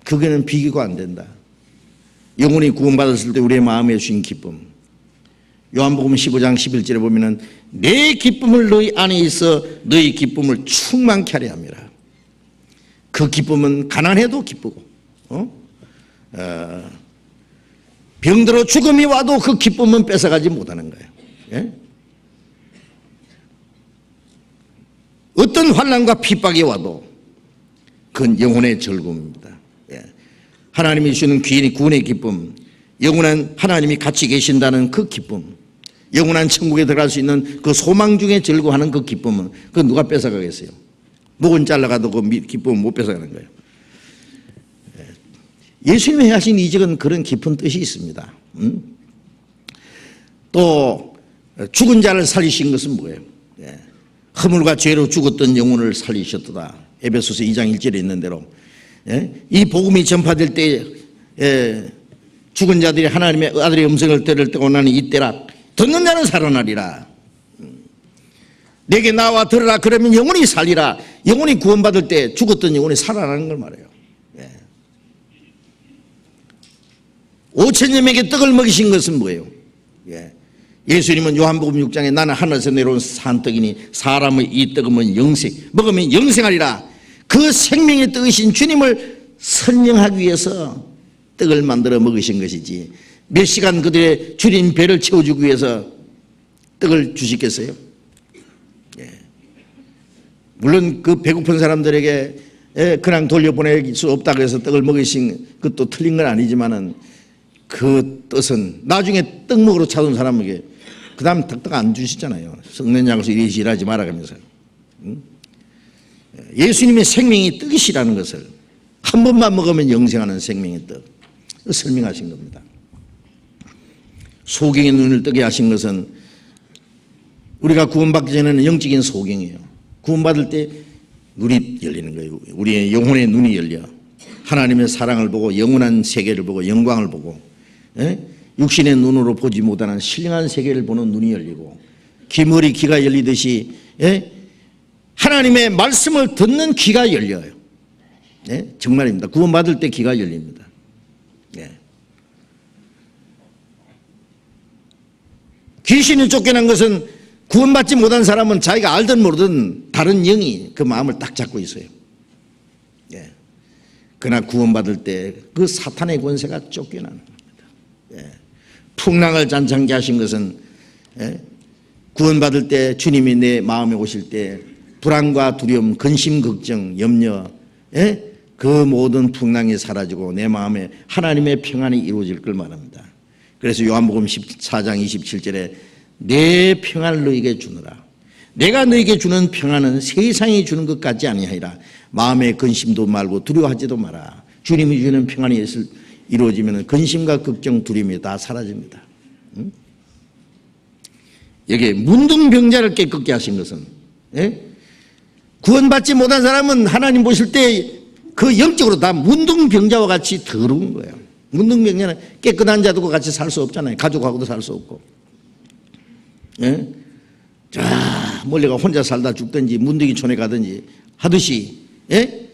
그거는 비교가 안 된다. 영혼이 구원받았을 때 우리의 마음에 주신 기쁨, 요한복음 15장 11절에 보면은 내 기쁨을 너희 안에 있어 너희 기쁨을 충만케 하려 함이라. 그 기쁨은 가난해도 기쁘고 병들어 죽음이 와도 그 기쁨은 뺏어가지 못하는 거예요. 예? 어떤 환난과 핍박이 와도 그건 영혼의 즐거움입니다. 예. 하나님이 주시는 귀인이 구원의 기쁨, 영원한 하나님이 같이 계신다는 그 기쁨, 영원한 천국에 들어갈 수 있는 그 소망 중에 즐거워하는 그 기쁨은 그건 누가 뺏어가겠어요? 목은 잘라가도 그 기쁨은 못 뺏어가는 거예요. 예수님이 하신 이적은 그런 깊은 뜻이 있습니다. 또 죽은 자를 살리신 것은 뭐예요? 허물과 죄로 죽었던 영혼을 살리셨도다. 에베소서 2장 1절에 있는 대로 이 복음이 전파될 때 죽은 자들이 하나님의 아들의 음성을 들을 때고 나는 이때라. 듣는 자는 살아나리라. 내게 나와 들으라. 그러면 영혼이 살리라. 영혼이 구원받을 때 죽었던 영혼이 살아나는 걸 말해요. 5,000여 명에게 떡을 먹이신 것은 뭐예요? 예수님은 요한복음 6장에 나는 하늘에서 내려온 산떡이니 사람의 이 떡은 영생, 먹으면 영생하리라. 그 생명의 떡이신 주님을 설명하기 위해서 떡을 만들어 먹으신 것이지, 몇 시간 그들의 주린 배를 채워주기 위해서 떡을 주시겠어요? 물론 그 배고픈 사람들에게 그냥 돌려보낼 수 없다고 해서 떡을 먹이신 것도 틀린 건 아니지만은, 그 뜻은 나중에 떡 먹으러 찾아온 사람에게 그 다음 떡 안 주시잖아요. 썩는 양에서 이리 일하지 말아가면서. 예수님의 생명이 떡이시라는 것을 한 번만 먹으면 영생하는 생명의 떡, 설명하신 겁니다. 소경의 눈을 뜨게 하신 것은 우리가 구원받기 전에는 영적인 소경이에요. 구원받을 때 눈이 열리는 거예요. 우리의 영혼의 눈이 열려 하나님의 사랑을 보고 영원한 세계를 보고 영광을 보고, 육신의 눈으로 보지 못하는 신령한 세계를 보는 눈이 열리고, 귀머리 귀가 열리듯이 하나님의 말씀을 듣는 귀가 열려요. 예? 정말입니다. 구원받을 때 귀가 열립니다. 예. 귀신이 쫓겨난 것은 구원받지 못한 사람은 자기가 알든 모르든 다른 영이 그 마음을 딱 잡고 있어요. 예. 그러나 구원받을 때 그 사탄의 권세가 쫓겨나는 겁니다. 예. 풍랑을 잔창케 하신 것은 예? 구원받을 때 주님이 내 마음에 오실 때 불안과 두려움, 근심, 걱정, 염려 예? 그 모든 풍랑이 사라지고 내 마음에 하나님의 평안이 이루어질 걸 말합니다. 그래서 요한복음 14장 27절에 내 평안을 너희에게 주노라. 내가 너희에게 주는 평안은 세상이 주는 것 같지 아니하리라. 마음의 근심도 말고 두려워하지도 마라. 주님이 주는 평안이 이루어지면 근심과 걱정, 두려움이 다 사라집니다. 응? 여기에 문둥병자를 깨끗게 하신 것은 예? 구원받지 못한 사람은 하나님 보실 때 그 영적으로 다 문둥병자와 같이 더러운 거예요. 문둥병자는 깨끗한 자들과 같이 살 수 없잖아요. 가족하고도 살 수 없고. 예? 자, 멀리가 혼자 살다 죽든지 문둥이촌에 가든지 하듯이 예?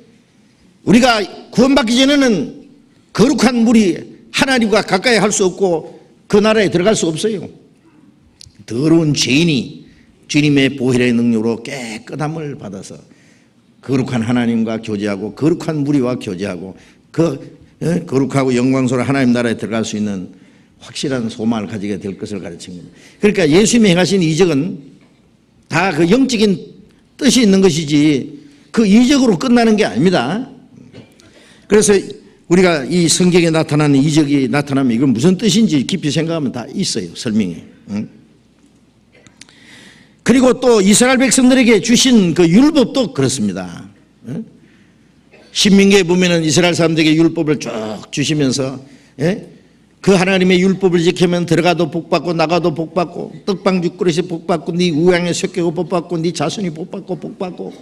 우리가 구원받기 전에는 거룩한 물이 하나님과 가까이 할 수 없고 그 나라에 들어갈 수 없어요. 더러운 죄인이 주님의 보혈의 능력으로 깨끗함을 받아서 거룩한 하나님과 교제하고 거룩한 무리와 교제하고 거룩하고 영광스러운 하나님 나라에 들어갈 수 있는 확실한 소망을 가지게 될 것을 가르친 겁니다. 그러니까 예수님이 행하신 이적은 다 그 영적인 뜻이 있는 것이지 그 이적으로 끝나는 게 아닙니다. 그래서 우리가 이 성경에 나타나는 이적이 나타나면 이건 무슨 뜻인지 깊이 생각하면 다 있어요. 설명이. 그리고 또 이스라엘 백성들에게 주신 그 율법도 그렇습니다. 신명기에 보면은 이스라엘 사람들에게 율법을 쭉 주시면서 그 하나님의 율법을 지키면 들어가도 복받고 나가도 복받고 떡방 죽그릇이 복받고 네 우양의 쇠개고 복받고 네 자손이 복받고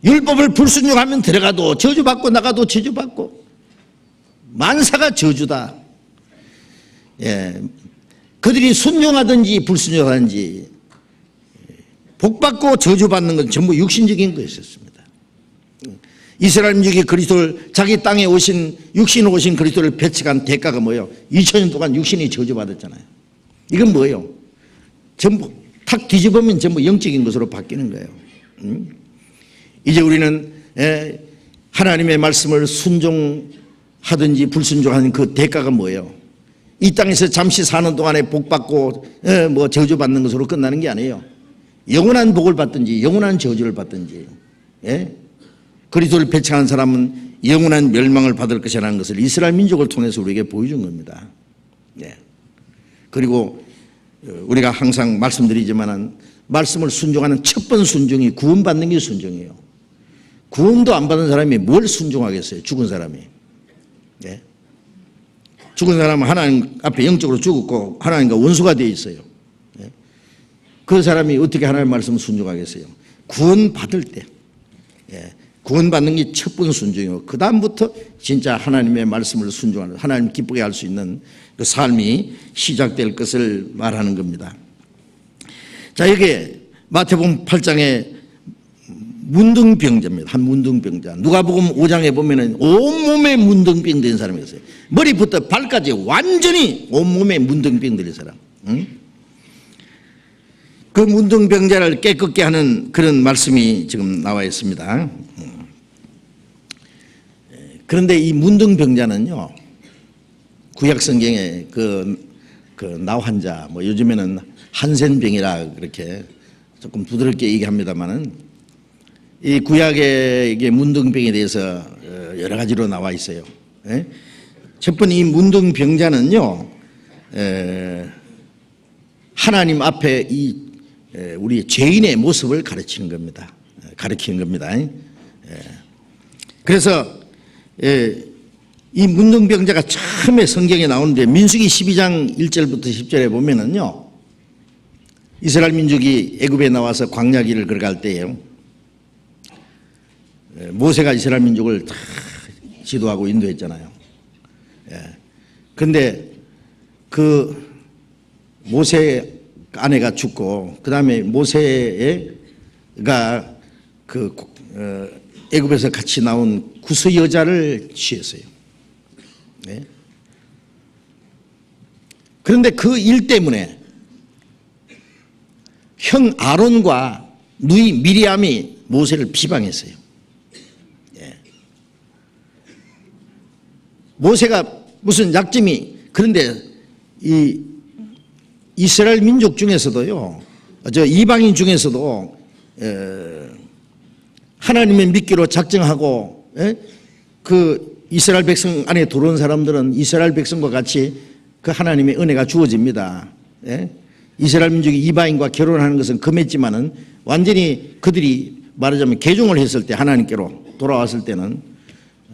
율법을 불순종하면 들어가도 저주받고 나가도 저주받고 만사가 저주다. 예. 그들이 순종하든지 불순종하든지 복받고 저주받는 건 전부 육신적인 것이었습니다. 이스라엘 민족이 그리스도를 자기 땅에 오신 육신으로 오신 그리스도를 배척한 대가가 뭐예요? 2000년 동안 육신이 저주받았잖아요. 이건 뭐예요? 전부 탁 뒤집으면 전부 영적인 것으로 바뀌는 거예요. 이제 우리는 하나님의 말씀을 순종하든지 불순종하는 그 대가가 뭐예요? 이 땅에서 잠시 사는 동안에 복받고 뭐 저주받는 것으로 끝나는 게 아니에요. 영원한 복을 받든지 영원한 저주를 받든지 그리스도를 배척한 사람은 영원한 멸망을 받을 것이라는 것을 이스라엘 민족을 통해서 우리에게 보여준 겁니다. 그리고 우리가 항상 말씀드리지만 말씀을 순종하는 첫 번 순종이 구원받는 게 순종이에요. 구원도 안 받은 사람이 뭘 순종하겠어요? 죽은 사람이. 죽은 사람은 하나님 앞에 영적으로 죽었고 하나님과 원수가 되어 있어요. 그 사람이 어떻게 하나님의 말씀을 순종하겠어요? 구원받을 때. 구원받는 게 첫 번 순종이고 그 다음부터 진짜 하나님의 말씀을 순종하는 하나님 기쁘게 할 수 있는 그 삶이 시작될 것을 말하는 겁니다. 자, 여기에 마태복음 8장에 문둥병자입니다. 한 문둥병자. 누가복음 5장에 보면은 온몸에 문둥병 된 사람이 있어요. 머리부터 발까지 완전히 온몸에 문둥병 된 사람. 그 문둥병자를 깨끗게 하는 그런 말씀이 지금 나와 있습니다. 그런데 이 문둥병자는요, 구약성경에 그 나환자, 뭐 요즘에는 한센병이라 그렇게 조금 부드럽게 얘기합니다만은 이 구약의 이게 문둥병에 대해서 여러 가지로 나와 있어요. 첫 번째 이 문둥병자는요, 하나님 앞에 우리 죄인의 모습을 가르치는 겁니다. 가르치는 겁니다. 그래서 이 문둥병자가 처음에 성경에 나오는데 민수기 12장 1절부터 10절에 보면은요, 이스라엘 민족이 애굽에 나와서 광야길을 걸어갈 때에 모세가 이스라엘 민족을 다 지도하고 인도했잖아요. 그런데 그 모세 아내가 죽고 그 다음에 모세가 그 애굽에서 같이 나온 구스 여자를 취했어요. 네. 그런데 그 일 때문에 형 아론과 누이 미리암이 모세를 비방했어요. 예. 모세가 무슨 약점이, 그런데 이 이스라엘 민족 중에서도요, 저 이방인 중에서도 하나님의 믿기로 작정하고, 그 이스라엘 백성 안에 들어온 사람들은 이스라엘 백성과 같이 그 하나님의 은혜가 주어집니다. 이스라엘 민족이 이방인과 결혼하는 것은 금했지만은 완전히 그들이 말하자면 개종을 했을 때, 하나님께로 돌아왔을 때는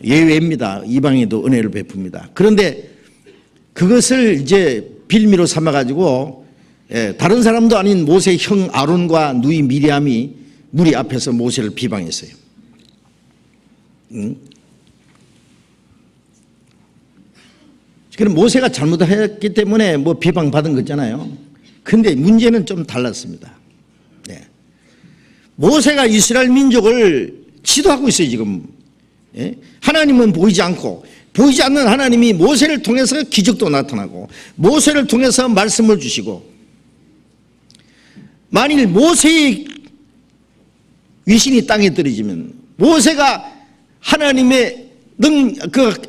예외입니다. 이방인도 은혜를 베풉니다. 그런데 그것을 이제 빌미로 삼아가지고 다른 사람도 아닌 모세의 형 아론과 누이 미리암이 무리 앞에서 모세를 비방했어요. 그럼 모세가 잘못했기 때문에 뭐 비방받은 거잖아요. 그런데 문제는 좀 달랐습니다. 네. 모세가 이스라엘 민족을 지도하고 있어요, 지금. 하나님은 보이지 않고, 보이지 않는 하나님이 모세를 통해서 기적도 나타나고, 모세를 통해서 말씀을 주시고, 만일 모세의 위신이 땅에 떨어지면 모세가 하나님의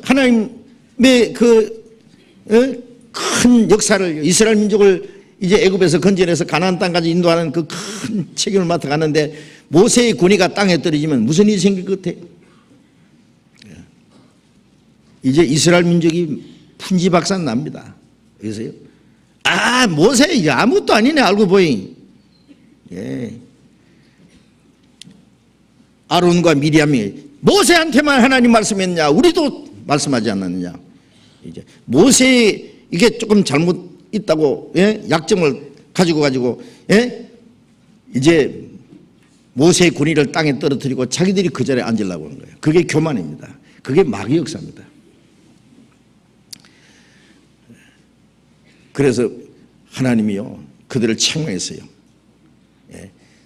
하나님의 큰 역사를, 이스라엘 민족을 이제 애굽에서 건져내서 가나안 땅까지 인도하는 그 큰 책임을 맡아 가는데 모세의 권위가 땅에 떨어지면 무슨 일이 생길 것 같아요? 이제 이스라엘 민족이 풍지박산 납니다. 그래서요, 모세 이게 아무것도 아니네 알고 보니. 아론과 미리암이 모세한테만 하나님 말씀했냐, 우리도 말씀하지 않았느냐. 이제 모세 이게 조금 잘못 있다고, 약점을 가지고 이제 모세의 권위를 땅에 떨어뜨리고 자기들이 그 자리에 앉으려고 하는 거예요. 그게 교만입니다. 그게 마귀 역사입니다. 그래서 하나님이요, 그들을 책망했어요.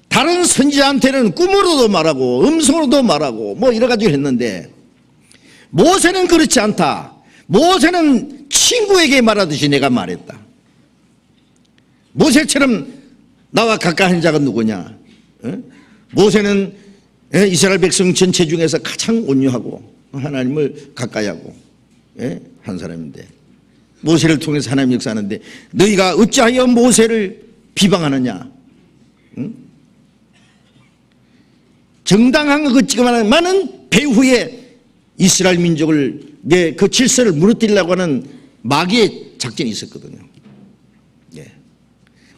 다른 선지자한테는 꿈으로도 말하고 음성으로도 말하고 뭐 여러 가지를 했는데 모세는 그렇지 않다. 모세는 친구에게 말하듯이 내가 말했다. 모세처럼 나와 가까이 한 자가 누구냐? 모세는 이스라엘 백성 전체 중에서 가장 온유하고 하나님을 가까이 하고 한 사람인데, 모세를 통해서 하나님 역사하는데 너희가 어찌하여 모세를 비방하느냐? 정당한 것 같지만은 배후에 이스라엘 민족을 그 질서를 무너뜨리려고 하는 마귀의 작전이 있었거든요.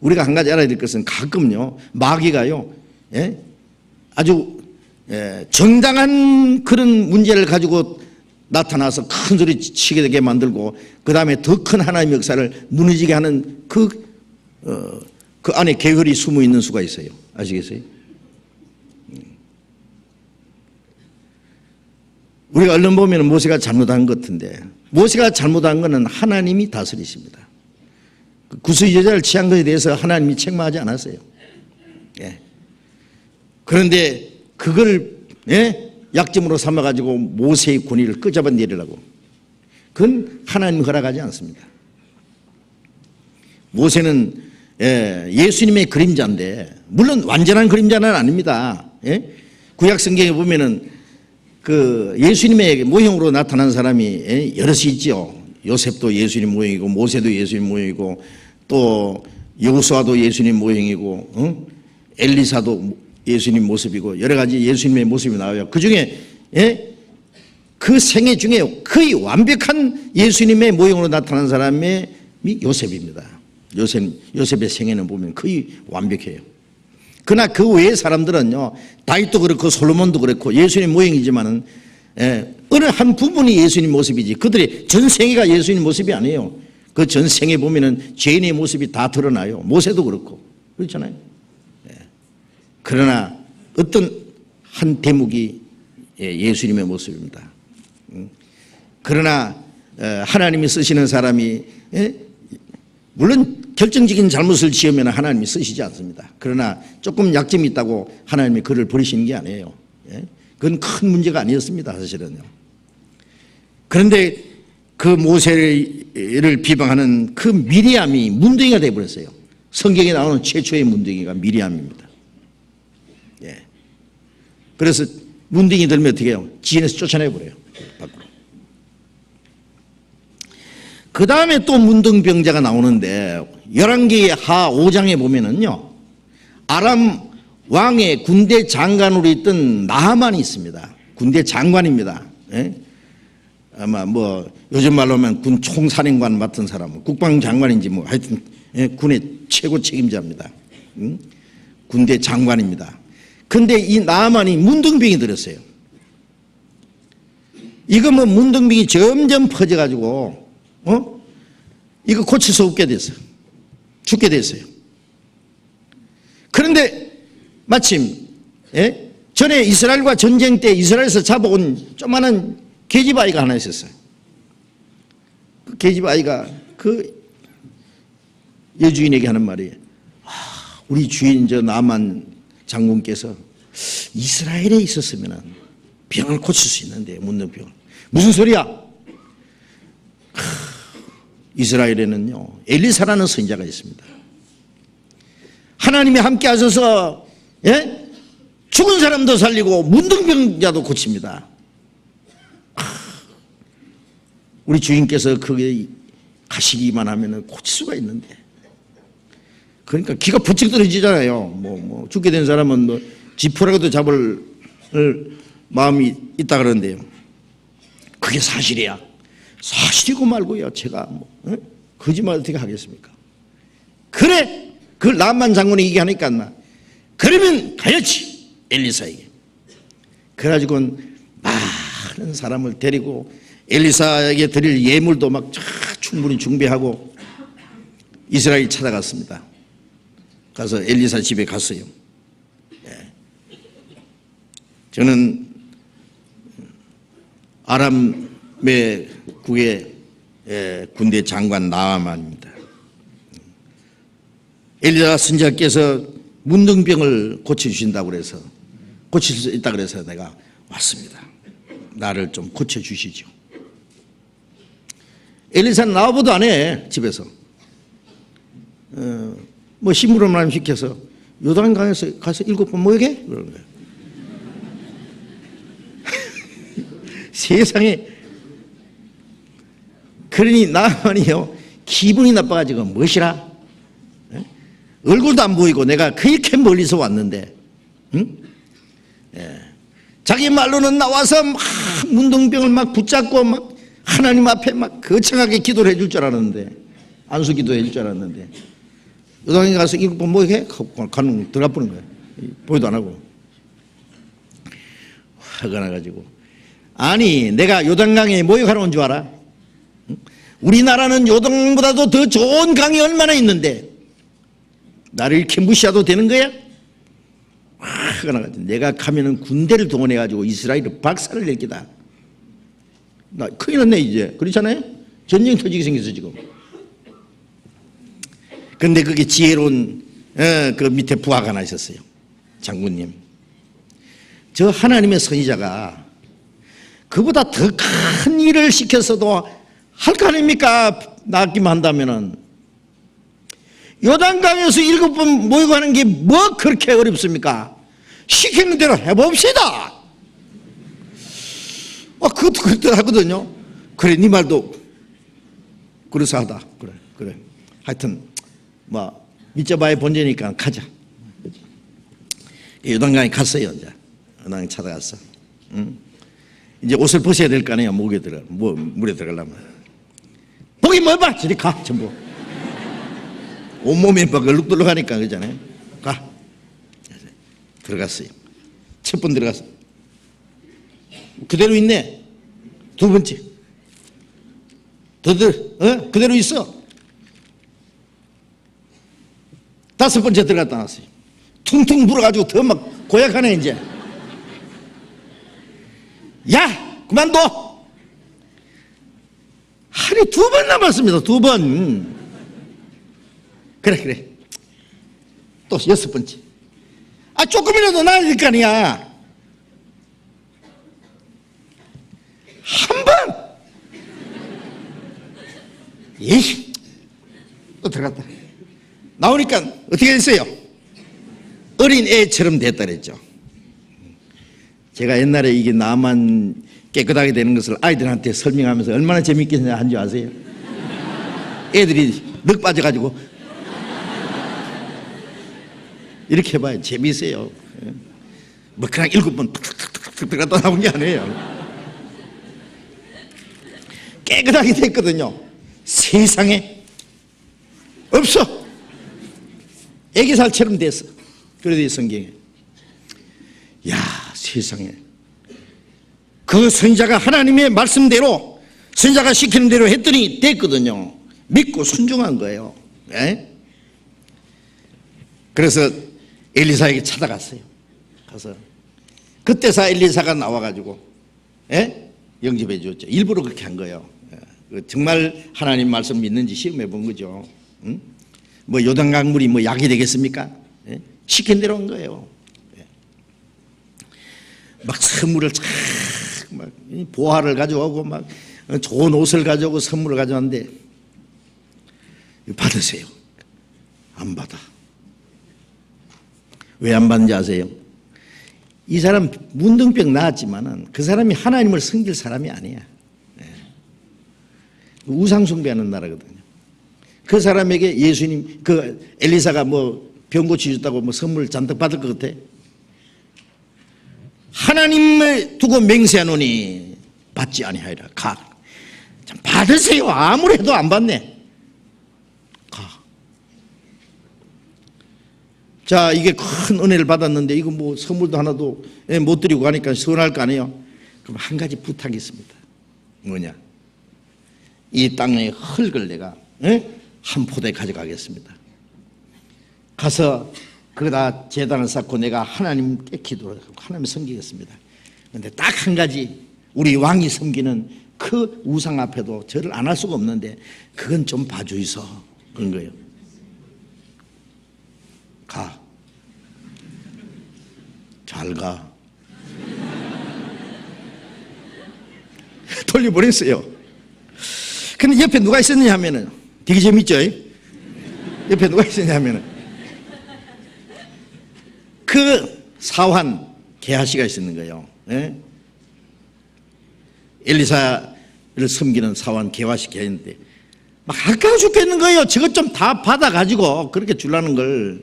우리가 한 가지 알아야 될 것은 가끔요 마귀가요 아주 정당한 그런 문제를 가지고 나타나서 큰 소리 치게 되게 만들고 그 다음에 더 큰 하나님의 역사를 무너지게 하는 그 안에 계획이 숨어 있는 수가 있어요. 아시겠어요? 우리가 얼른 보면 모세가 잘못한 것 같은데, 모세가 잘못한 것은 하나님이 다스리십니다. 구스 여자를 취한 것에 대해서 하나님이 책망하지 않았어요. 그런데 그걸 약점으로 삼아가지고 모세의 권위를 끄잡아 내리려고, 그건 하나님 허락하지 않습니다. 모세는 예수님의 그림자인데, 물론 완전한 그림자는 아닙니다. 구약 성경에 보면은 그 예수님의 모형으로 나타난 사람이 여럿이 있죠. 요셉도 예수님 모형이고, 모세도 예수님 모형이고, 또 여호수아도 예수님 모형이고, 엘리사도 예수님 모습이고, 여러 가지 예수님의 모습이 나와요. 그 중에 그 생애 중에 거의 완벽한 예수님의 모형으로 나타난 사람이 요셉입니다. 요셉의 생애는 보면 거의 완벽해요. 그러나 그 외의 사람들은요, 다윗도 그렇고 솔로몬도 그렇고 예수님 모형이지만은 어느 한 부분이 예수님 모습이지 그들의 전생애가 예수님 모습이 아니에요. 그 전생에 보면은 죄인의 모습이 다 드러나요. 모세도 그렇고 그렇잖아요. 그러나 어떤 한 대목이 예수님의 모습입니다. 그러나 하나님이 쓰시는 사람이 물론 결정적인 잘못을 지으면 하나님이 쓰시지 않습니다. 그러나 조금 약점이 있다고 하나님이 그를 버리시는 게 아니에요. 예? 그건 큰 문제가 아니었습니다, 사실은요. 그런데 그 모세를 비방하는 그 미리암이 문둥이가 되어버렸어요. 성경에 나오는 최초의 문둥이가 미리암입니다. 예. 그래서 문둥이 들면 어떻게 해요? 지인에서 쫓아내버려요, 밖으로. 그 다음에 또 문둥병자가 나오는데 11개의 하 5장에 보면은요, 아람 왕의 군대 장관으로 있던 나하만이 있습니다. 군대 장관입니다. 예? 아마 뭐 요즘 말로 하면 군 총사령관 맡은 사람, 국방장관인지 뭐 하여튼 예? 군의 최고 책임자입니다. 군대 장관입니다. 근데 이 나하만이 문둥병이 들었어요. 이거 뭐 문둥병이 점점 퍼져가지고 이거 고칠 수 없게 됐어요. 죽게 됐어요. 그런데 마침 전에 이스라엘과 전쟁 때 이스라엘에서 잡아온 조그마한 계집아이가 하나 있었어요. 그 계집아이가 그 여주인에게 하는 말이, 우리 주인 저 나만 장군께서 이스라엘에 있었으면 병을 고칠 수 있는데, 문둥병을. 무슨 소리야? 이스라엘에는요, 엘리사라는 선지자가 있습니다. 하나님이 함께 하셔서 죽은 사람도 살리고 문둥병자도 고칩니다. 우리 주인께서 거기에 가시기만 하면 고칠 수가 있는데, 그러니까 기가 부쩍 떨어지잖아요. 뭐 죽게 된 사람은 뭐 지푸라기도 잡을 마음이 있다 그러는데요. 그게 사실이야. 사실이고 말고요. 제가 거짓말 어떻게 하겠습니까? 그래, 그 나만 장군이 얘기하니까 그러면 가야지, 엘리사에게. 그래가지고는 많은 사람을 데리고 엘리사에게 드릴 예물도 막 충분히 준비하고 이스라엘 찾아갔습니다. 가서 엘리사 집에 갔어요. 저는 아람의 국의 군대 장관 나하만입니다. 엘리사 선지자께서 문둥병을 고쳐주신다고 그래서, 고칠 수 있다고 그래서 내가 왔습니다. 나를 좀 고쳐주시죠. 엘리사는 나와보도 안 해, 집에서. 뭐 심부름을 시켜서 요단강에서 가서 7번 모이게? 그러는 거예요. 세상에. 그러니 나만이요, 기분이 나빠가지고 무엇이라? 얼굴도 안 보이고 내가 그렇게 멀리서 왔는데, 응? 자기 말로는 나와서 막 문둥병을 막 붙잡고 막 하나님 앞에 막 거창하게 기도를 해줄 줄 알았는데, 안수 기도 해줄 줄 알았는데, 요단강에 가서 7번 모이게? 가는 들어가 보는 거예요. 보이도 안 하고. 화가 나가지고. 아니, 내가 요단강에 모욕하러 온 줄 알아? 우리나라는 요단강보다도 더 좋은 강이 얼마나 있는데 나를 이렇게 무시해도 되는 거야? 화가 나가지고. 내가 가면은 군대를 동원해가지고 이스라엘을 박살을 낼 게다. 나 큰일 났네 이제. 그렇잖아요? 전쟁 터지게 생겼어 지금. 근데 그게 지혜로운 그 밑에 부하가 하나 있었어요. 장군님, 저 하나님의 선지자가 그보다 더 큰 일을 시켰어도 할 거 아닙니까? 낫기만 한다면은. 요단강에서 7번 모이고 하는 게 뭐 그렇게 어렵습니까? 시키는 대로 해봅시다. 그것도 그렇다 하거든요. 그래, 네 말도 그래서 하다. 그래. 하여튼 뭐 밑져봐야 본전이니까 가자. 요단강에 갔어요. 이제 요단강 찾아갔어. 이제 옷을 벗어야 될 거 아니에요. 물에 들어가려면. 목이 뭘 봐? 저리 가, 전부. 온몸이 막 얼룩덜룩하니까 그러잖아요. 가. 들어갔어요. 첫 번 들어갔어. 그대로 있네. 두 번째. 그대로 있어. 다섯 번째 들어갔다 나왔어요. 퉁퉁 불어가지고 더 막 고약하네 이제. 야, 그만둬. 하루에 2번 남았습니다. 2번. 그래. 또 6번째. 조금이라도 나아야 될 거 아니야. 한 번! 에이, 또 들어갔다. 나오니까 어떻게 됐어요? 어린 애처럼 됐다 그랬죠. 제가 옛날에 이게 나만 깨끗하게 되는 것을 아이들한테 설명하면서 얼마나 재밌게 한 줄 아세요? 애들이 넋 빠져가지고 이렇게 해봐요. 재미있어요. 뭐 그냥 7번 툭툭툭툭 들어갔다 나온 게 아니에요. 깨끗하게 됐거든요. 세상에 없어. 애기살처럼 됐어. 그래도 이 성경에, 야, 세상에 그 선지자가 하나님의 말씀대로 선지자가 시키는 대로 했더니 됐거든요. 믿고 순종한 거예요. 예? 그래서 엘리사에게 찾아갔어요. 가서 그때서 엘리사가 나와가지고, 예? 영접해 줬죠. 일부러 그렇게 한 거예요. 예. 정말 하나님 말씀 믿는지 시험해 본 거죠. 응? 뭐 요단강물이 뭐 약이 되겠습니까? 예? 시킨 대로 한 거예요. 예. 막 선물을 막 보화를 가져오고 막 좋은 옷을 가져오고 선물을 가져왔는데, 받으세요. 안 받아. 왜 안 받는지 아세요? 이 사람 문둥병 나았지만은 그 사람이 하나님을 섬길 사람이 아니야. 예. 우상 숭배하는 나라거든요. 그 사람에게 예수님, 그 엘리사가 뭐 병 고치셨다고 뭐 선물 잔뜩 받을 것 같아? 하나님을 두고 맹세하노니 받지 아니하리라. 가. 참 받으세요. 아무래도 안 받네. 가. 자, 이게 큰 은혜를 받았는데 이거 뭐 선물도 하나도 못 드리고 가니까 서운할 거 아니에요? 그럼 한 가지 부탁이 있습니다. 뭐냐? 이 땅의 흙을 내가 한 포대 가져가겠습니다. 가서 거기다 제단을 쌓고 내가 하나님께 기도를 하고 하나님 섬기겠습니다. 그런데 딱 한 가지, 우리 왕이 섬기는 그 우상 앞에도 절을 안 할 수가 없는데 그건 좀 봐주이소. 그런 거예요. 가. 잘 가. 돌려보냈어요. 근데 옆에 누가 있었느냐 하면은, 되게 재밌죠? 옆에 누가 있었냐 하면은 그 사환 게하시가 있었는 거예요. 예? 엘리사를 섬기는 사환 게하시가 있는데 막 아까워 죽겠는 거예요. 저것 좀 다 받아가지고 그렇게 주려는 걸,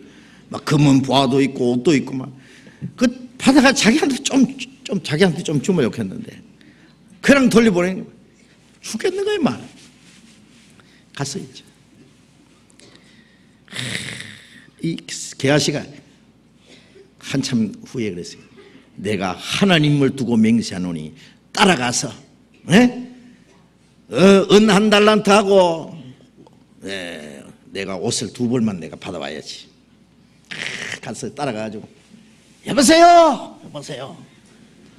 막 금은 보화도 있고 옷도 있고 막 그 받아가 자기한테 자기한테 좀 주면 좋겠는데 그냥 돌려보내는 거예요. 죽겠는 거예요, 말. 갔어요. 이 게하시가 한참 후에 그랬어요. 내가 하나님을 두고 맹세하노니 따라가서 은 한 달란트 하고 내가 옷을 2벌만 내가 받아와야지. 가서 따라가가지고 여보세요,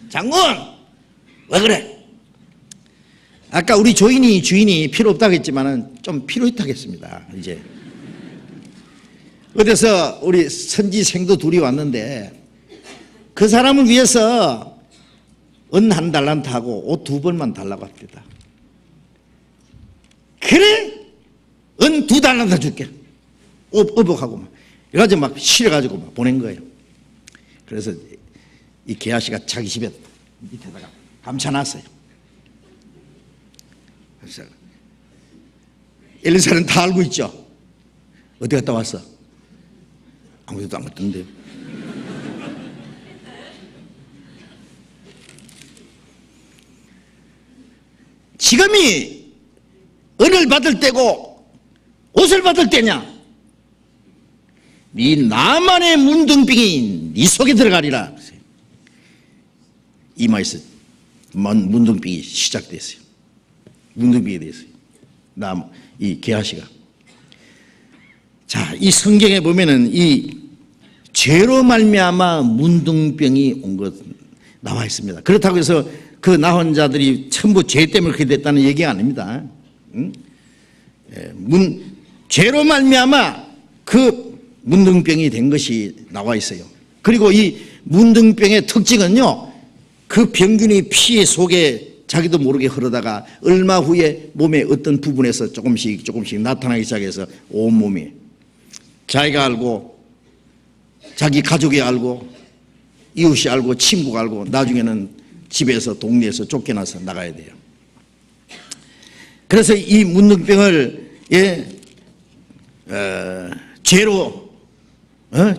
장군 왜 그래? 아까 우리 주인이 필요 없다고 했지만은 좀 필요 있다고 했습니다. 이제 어디서 우리 선지생도 둘이 왔는데 그 사람을 위해서 은 한 달란트 하고 옷 2벌만 달라고 합니다. 그래? 은 2달란트 줄게. 어복하고 막 이래가지고 막 실어가지고 막 보낸 거예요. 그래서 이 게하시가 자기 집에 밑에다가 감춰놨어요. 그래서 엘리사는 다 알고 있죠. 어디 갔다 왔어? 아무데도 안 갔던데요. 지금이 은을 받을 때고 옷을 받을 때냐? 네 나만의 문둥병이 네 속에 들어가리라. 이마에서 문둥병이 시작됐어요. 문둥병이 됐어요. 이 게하시가. 자, 이 성경에 보면은 이 죄로 말미암아 문둥병이 온 것 나와 있습니다. 그렇다고 해서 그 낳은 자들이 전부 죄 때문에 그렇게 됐다는 얘기가 아닙니다. 응? 죄로 말미암아 그 문둥병이 된 것이 나와 있어요. 그리고 이 문둥병의 특징은요, 그 병균이 피 속에 자기도 모르게 흐르다가 얼마 후에 몸의 어떤 부분에서 조금씩 나타나기 시작해서 온몸이 자기가 알고 자기 가족이 알고 이웃이 알고 친구가 알고 나중에는 집에서 동네에서 쫓겨나서 나가야 돼요. 그래서 이 문둥병을 죄로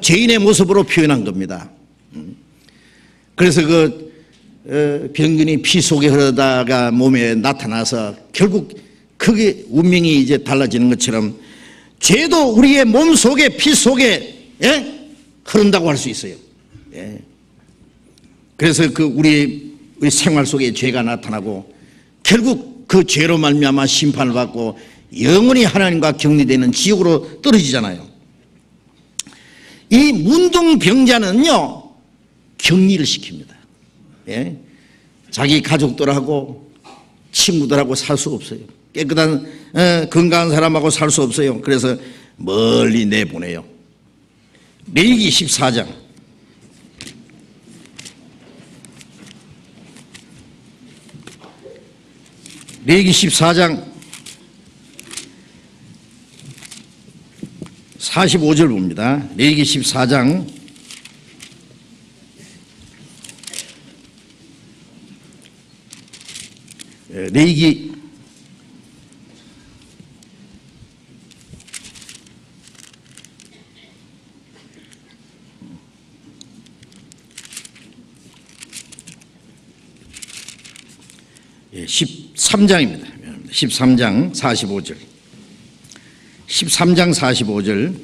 죄인의 모습으로 표현한 겁니다. 그래서 그 병균이 피 속에 흐르다가 몸에 나타나서 결국 그게 운명이 이제 달라지는 것처럼 죄도 우리의 몸 속에 피 속에 흐른다고 할 수 있어요. 그래서 그 우리 생활 속에 죄가 나타나고 결국 그 죄로 말미암아 심판을 받고 영원히 하나님과 격리되는 지옥으로 떨어지잖아요. 이 문둥병자는요 격리를 시킵니다. 자기 가족들하고 친구들하고 살 수 없어요. 깨끗한 건강한 사람하고 살 수 없어요. 그래서 멀리 내보내요. 레위기 14장 레위기 14장 45절 봅니다. 레위기 14장 13장입니다. 13장 45절. 13장 45절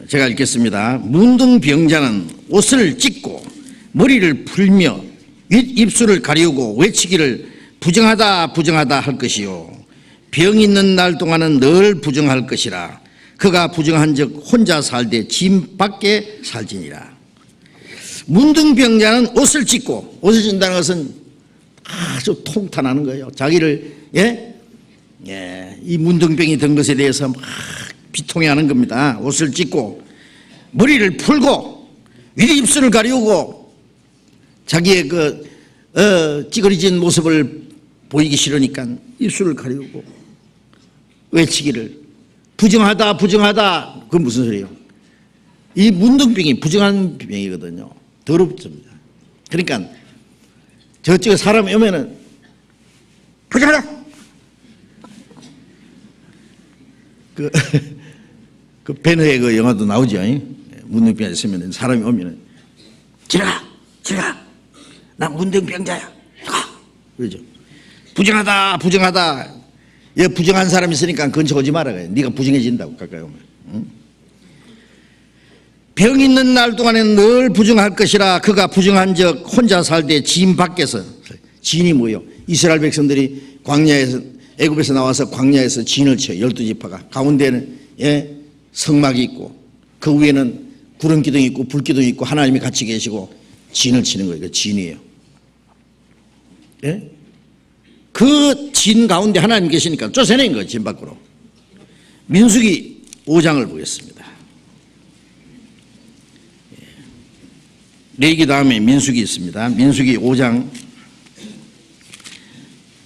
제가 읽겠습니다. 문둥병자는 옷을 찢고 머리를 풀며 윗입술을 가리우고 외치기를 부정하다 부정하다 할 것이요 병 있는 날 동안은 늘 부정할 것이라. 그가 부정한즉 혼자 살되 짐 밖에 살지니라. 문둥병자는 옷을 찢고, 옷을 찢는다는 것은 아주 통탄하는 거예요. 자기를 이 문둥병이 된 것에 대해서 막 비통해하는 겁니다. 옷을 찢고 머리를 풀고 윗입술을 가리우고 자기의 그 찌그러진 모습을 보이기 싫으니까 입술을 가리우고 외치기를 부정하다 부정하다. 그건 무슨 소리예요? 이 문둥병이 부정한 병이거든요. 더럽습니다. 그러니까 저쪽에 사람이 오면은 부정하다. 그 베너의 그 영화도 나오죠. 문둥병이 있으면 사람이 오면은 지나가 나 문둥병자야 그러죠. 부정하다 부정하다. 부정한 사람이 있으니까 근처 오지 말아요. 네가 부정해진다고 가까이 오면. 병 있는 날 동안에는 늘 부정할 것이라. 그가 부정한 적 혼자 살되 진 밖에서. 진이 뭐예요? 이스라엘 백성들이 광야에서 애굽에서 나와서 광야에서 진을 쳐요. 12지파가. 가운데는 성막이 있고 그 위에는 구름 기둥이 있고 불 기둥이 있고 하나님이 같이 계시고 진을 치는 거예요. 그 진이에요. 그 진 가운데 하나님 계시니까 쫓아낸 거예요. 진 밖으로. 민수기 5장을 보겠습니다. 레위기 다음에 민수기 있습니다. 민수기 5장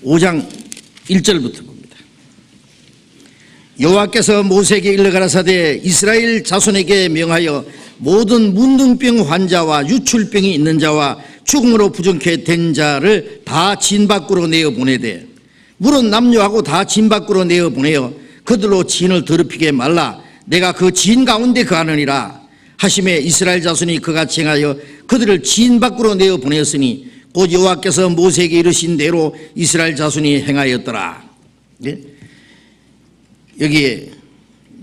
1절부터 봅니다. 여호와께서 모세에게 일러 가라사대 이스라엘 자손에게 명하여 모든 문둥병 환자와 유출병이 있는 자와 죽음으로 부정케 된 자를 다 진 밖으로 내어 보내되 물은 남녀하고 다 진 밖으로 내어 보내어 그들로 진을 더럽히게 말라. 내가 그 진 가운데 거하느니라 하심에 이스라엘 자손이 그같이 행하여 그들을 진 밖으로 내어 보냈으니 곧 여호와께서 모세에게 이르신 대로 이스라엘 자손이 행하였더라. 여기에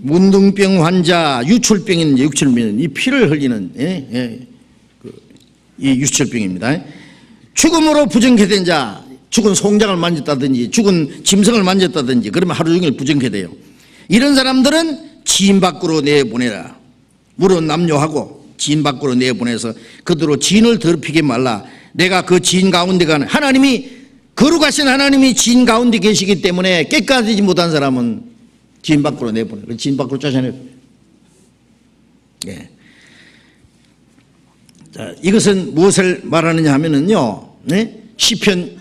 문둥병 환자, 유출병인 유출병은 이 피를 흘리는 이 유출병입니다. 죽음으로 부정케 된 자, 죽은 송장을 만졌다든지 죽은 짐승을 만졌다든지 그러면 하루 종일 부정케 돼요. 이런 사람들은 진 밖으로 내보내라. 물은 남녀하고 진 밖으로 내보내서 그들로 진을 더럽히게 말라. 내가 그 진 가운데 가는 하나님이 거룩하신 하나님이 진 가운데 계시기 때문에 깨끗하지 못한 사람은 진 밖으로 내보내. 진 밖으로 쫓아내요. 자, 이것은 무엇을 말하느냐 하면은요, 시편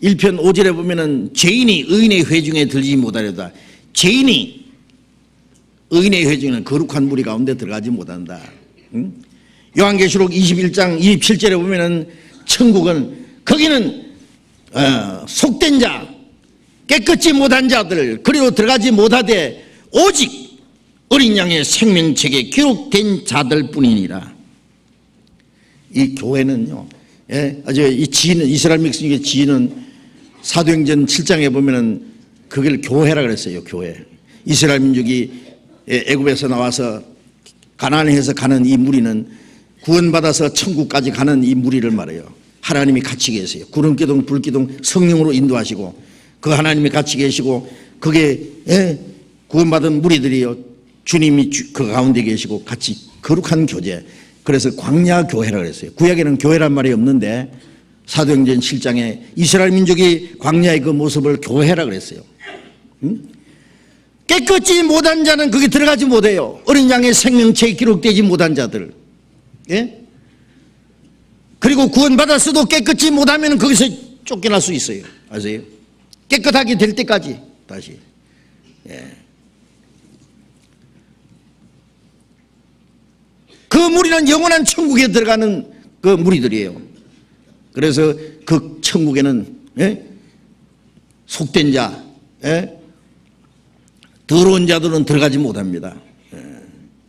1편 5절에 보면은 죄인이 의인의 회중에 들지 못하려다. 죄인이 의인의 회중에는 거룩한 무리 가운데 들어가지 못한다. 요한계시록 21장 27절에 보면은 천국은 거기는 속된 자, 깨끗이 못한 자들, 그리고 들어가지 못하되 오직 어린 양의 생명책에 기록된 자들 뿐이니라. 이 교회는요, 아주 이 지혜는, 이스라엘 백성의 지혜는 사도행전 7장에 보면은 그걸 교회라 그랬어요. 교회. 이스라엘 민족이 애굽에서 나와서 가나안에서 가는 이 무리는 구원받아서 천국까지 가는 이 무리를 말해요. 하나님이 같이 계세요. 구름기둥 불기둥 성령으로 인도하시고 그 하나님이 같이 계시고 그게 구원받은 무리들이요, 주님이 그 가운데 계시고 같이 거룩한 교제. 그래서 광야 교회라 그랬어요. 구약에는 교회란 말이 없는데 사도행전 7장에 이스라엘 민족이 광야의 그 모습을 교회라 그랬어요. 깨끗이 못한 자는 거기 들어가지 못해요. 어린 양의 생명체에 기록되지 못한 자들. 예? 그리고 구원받았어도 깨끗이 못하면 거기서 쫓겨날 수 있어요. 아세요? 깨끗하게 될 때까지 다시. 예. 그 무리는 영원한 천국에 들어가는 그 무리들이에요. 그래서 그 천국에는 속된 자, 더러운 자들은 들어가지 못합니다.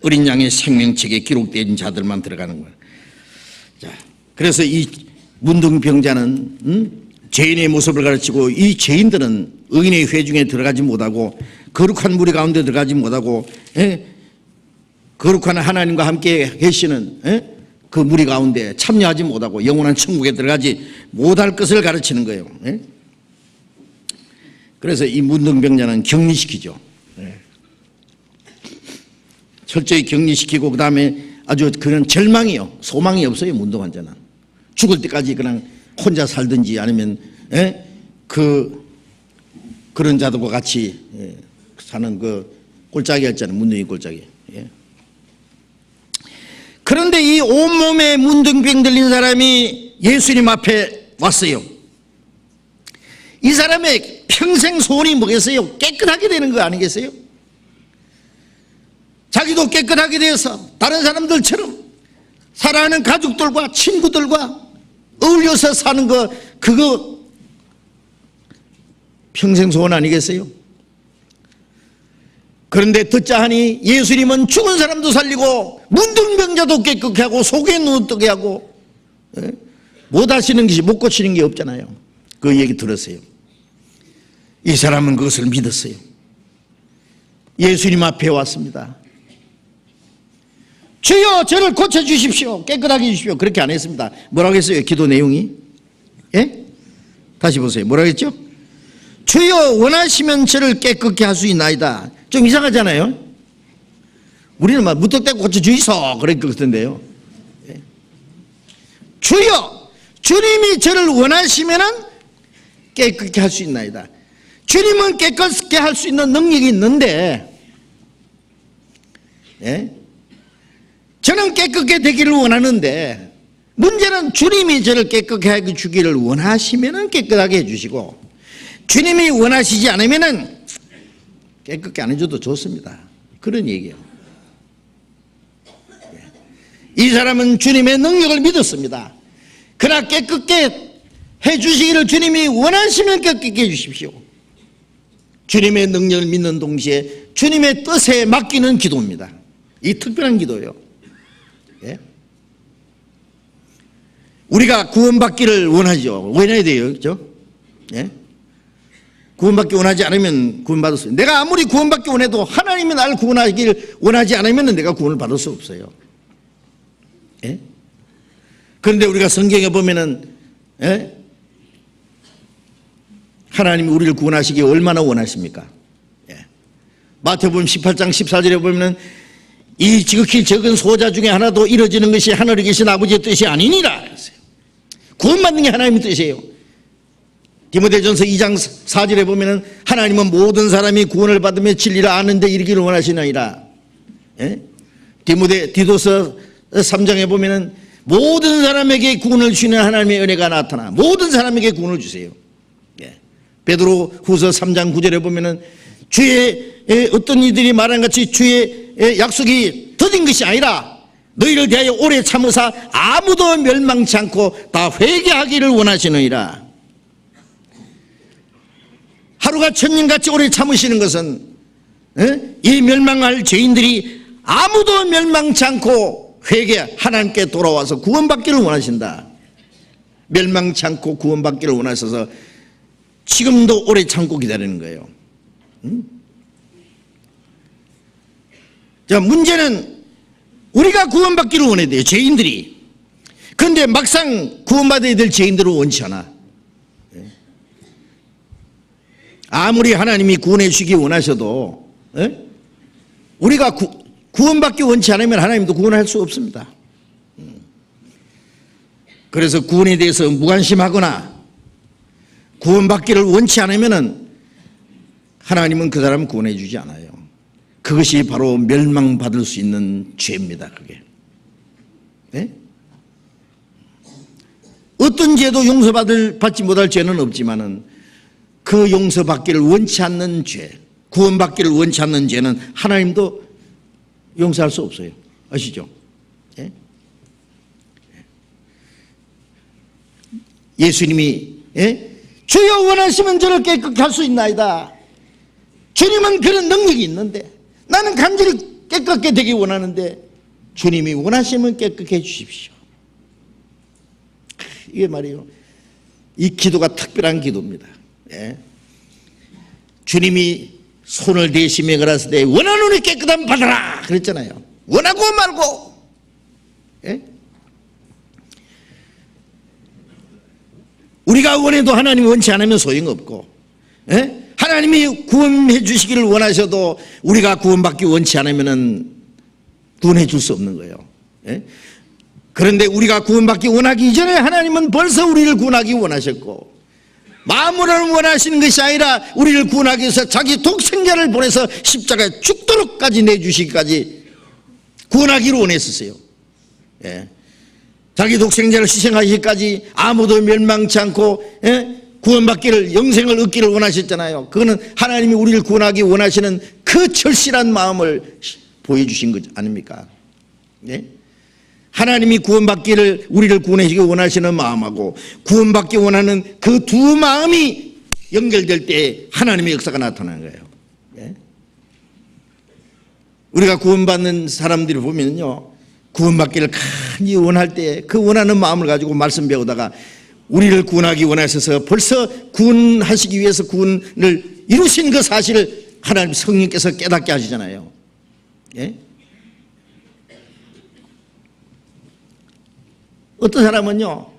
어린 양의 생명책에 기록된 자들만 들어가는 거예요. 자, 그래서 이 문둥병자는 죄인의 모습을 가르치고 이 죄인들은 의인의 회중에 들어가지 못하고 거룩한 무리 가운데 들어가지 못하고 거룩한 하나님과 함께 계시는 그 무리 가운데 참여하지 못하고 영원한 천국에 들어가지 못할 것을 가르치는 거예요. 그래서 이 문둥병자는 격리시키죠. 철저히 격리시키고 그 다음에 아주 그런 절망이요, 소망이 없어요. 문둥환자는 죽을 때까지 그냥 혼자 살든지 아니면 그런 자들과 같이 사는 그 꼴짝이 있잖아요. 문둥이 꼴짝이. 그런데 이 온몸에 문둥병 들린 사람이 예수님 앞에 왔어요. 이 사람의 평생 소원이 뭐겠어요? 깨끗하게 되는 거 아니겠어요? 자기도 깨끗하게 되어서 다른 사람들처럼 사랑하는 가족들과 친구들과 어울려서 사는 거, 그거 평생 소원 아니겠어요? 그런데 듣자 하니 예수님은 죽은 사람도 살리고 문둥병자도 깨끗게 하고 속에 누웠게 하고 못 하시는 것이 못 고치는 게 없잖아요. 그 얘기 들었어요. 이 사람은 그것을 믿었어요. 예수님 앞에 왔습니다. 주여 저를 고쳐주십시오, 깨끗하게 해주십시오. 그렇게 안 했습니다. 뭐라고 했어요? 기도 내용이? 다시 보세요. 뭐라고 했죠? 주여 원하시면 저를 깨끗게 할 수 있나이다. 좀 이상하잖아요. 우리는 막 무턱대고 고쳐주이소 그럴 것 같은데요. 주여, 주님이 저를 원하시면 깨끗게 할 수 있나이다. 주님은 깨끗게 할 수 있는 능력이 있는데 저는 깨끗게 되기를 원하는데 문제는 주님이 저를 깨끗게 해 주기를 원하시면 깨끗하게 해주시고 주님이 원하시지 않으면 깨끗게 안 해줘도 좋습니다. 그런 얘기예요. 이 사람은 주님의 능력을 믿었습니다. 그러나 깨끗게 해주시기를 주님이 원하시면 깨끗게 해주십시오. 주님의 능력을 믿는 동시에 주님의 뜻에 맡기는 기도입니다. 이 특별한 기도예요. 우리가 구원받기를 원하죠. 원해야 돼요. 그렇죠? 구원받기 원하지 않으면 구원받을 수 없어요. 내가 아무리 구원받기 원해도 하나님이 나를 구원하기를 원하지 않으면 내가 구원을 받을 수 없어요. 그런데 우리가 성경에 보면은 하나님이 우리를 구원하시기 얼마나 원하십니까? 마태복음 18장 14절에 보면은 이 지극히 적은 소자 중에 하나도 이루어지는 것이 하늘에 계신 아버지의 뜻이 아니니라. 구원받는 게 하나님의 뜻이에요. 디모데전서 2장 4절에 보면은 하나님은 모든 사람이 구원을 받으며 진리를 아는데 이르기를 원하시나이다. 디도서 3장에 보면은 모든 사람에게 구원을 주시는 하나님의 은혜가 나타나 모든 사람에게 구원을 주세요. 예. 베드로 후서 3장 9절에 보면은 주의 어떤 이들이 말한 같이 주의 약속이 더딘 것이 아니라 너희를 대하여 오래 참으사 아무도 멸망치 않고 다 회개하기를 원하시느니라. 하루가 천년같이 오래 참으시는 것은 이 멸망할 죄인들이 아무도 멸망치 않고 하나님께 돌아와서 구원받기를 원하신다. 멸망치 않고 구원받기를 원하셔서 지금도 오래 참고 기다리는 거예요. 자, 문제는 우리가 구원받기를 원해야 돼요. 죄인들이. 그런데 막상 구원받아야 될 죄인들은 원치 않아. 아무리 하나님이 구원해 주시기 원하셔도 우리가 구원받기 원치 않으면 하나님도 구원할 수 없습니다. 그래서 구원에 대해서 무관심하거나 구원받기를 원치 않으면 하나님은 그 사람을 구원해 주지 않아요. 그것이 바로 멸망받을 수 있는 죄입니다. 그게. 네? 어떤 죄도 받지 못할 죄는 없지만은 그 용서받기를 원치 않는 죄, 구원받기를 원치 않는 죄는 하나님도 용서할 수 없어요. 아시죠? 예? 예수님이 주여 원하시면 저를 깨끗게 할 수 있나이다. 주님은 그런 능력이 있는데 나는 간절히 깨끗게 되기 원하는데 주님이 원하시면 깨끗게 해 주십시오. 이게 말이에요. 이 기도가 특별한 기도입니다. 예. 주님이 손을 대시며 그랬을 때 원하노니 깨끗함 받아라 그랬잖아요. 원하고 말고. 예? 우리가 원해도 하나님이 원치 않으면 소용없고, 예? 하나님이 구원해 주시기를 원하셔도 우리가 구원받기 원치 않으면 구원해 줄 수 없는 거예요. 예? 그런데 우리가 구원받기 원하기 이전에 하나님은 벌써 우리를 구원하기 원하셨고, 마음으로는 원하시는 것이 아니라 우리를 구원하기 위해서 자기 독생자를 보내서 십자가에 죽도록까지 내주시기까지 구원하기를 원했었어요. 예. 자기 독생자를 희생하기까지 아무도 멸망치 않고 구원받기를, 영생을 얻기를 원하셨잖아요. 그거는 하나님이 우리를 구원하기 원하시는 그 절실한 마음을 보여주신 것 아닙니까? 예? 하나님이 구원받기를, 우리를 구원하시기 원하시는 마음하고 구원받기 원하는 그 두 마음이 연결될 때 하나님의 역사가 나타나는 거예요. 예? 우리가 구원받는 사람들이 보면요, 구원받기를 간절히 원할 때 그 원하는 마음을 가지고 말씀 배우다가 우리를 구원하기 원하셔서 벌써 구원하시기 위해서 구원을 이루신 그 사실을 하나님 성령께서 깨닫게 하시잖아요. 예? 어떤 사람은요,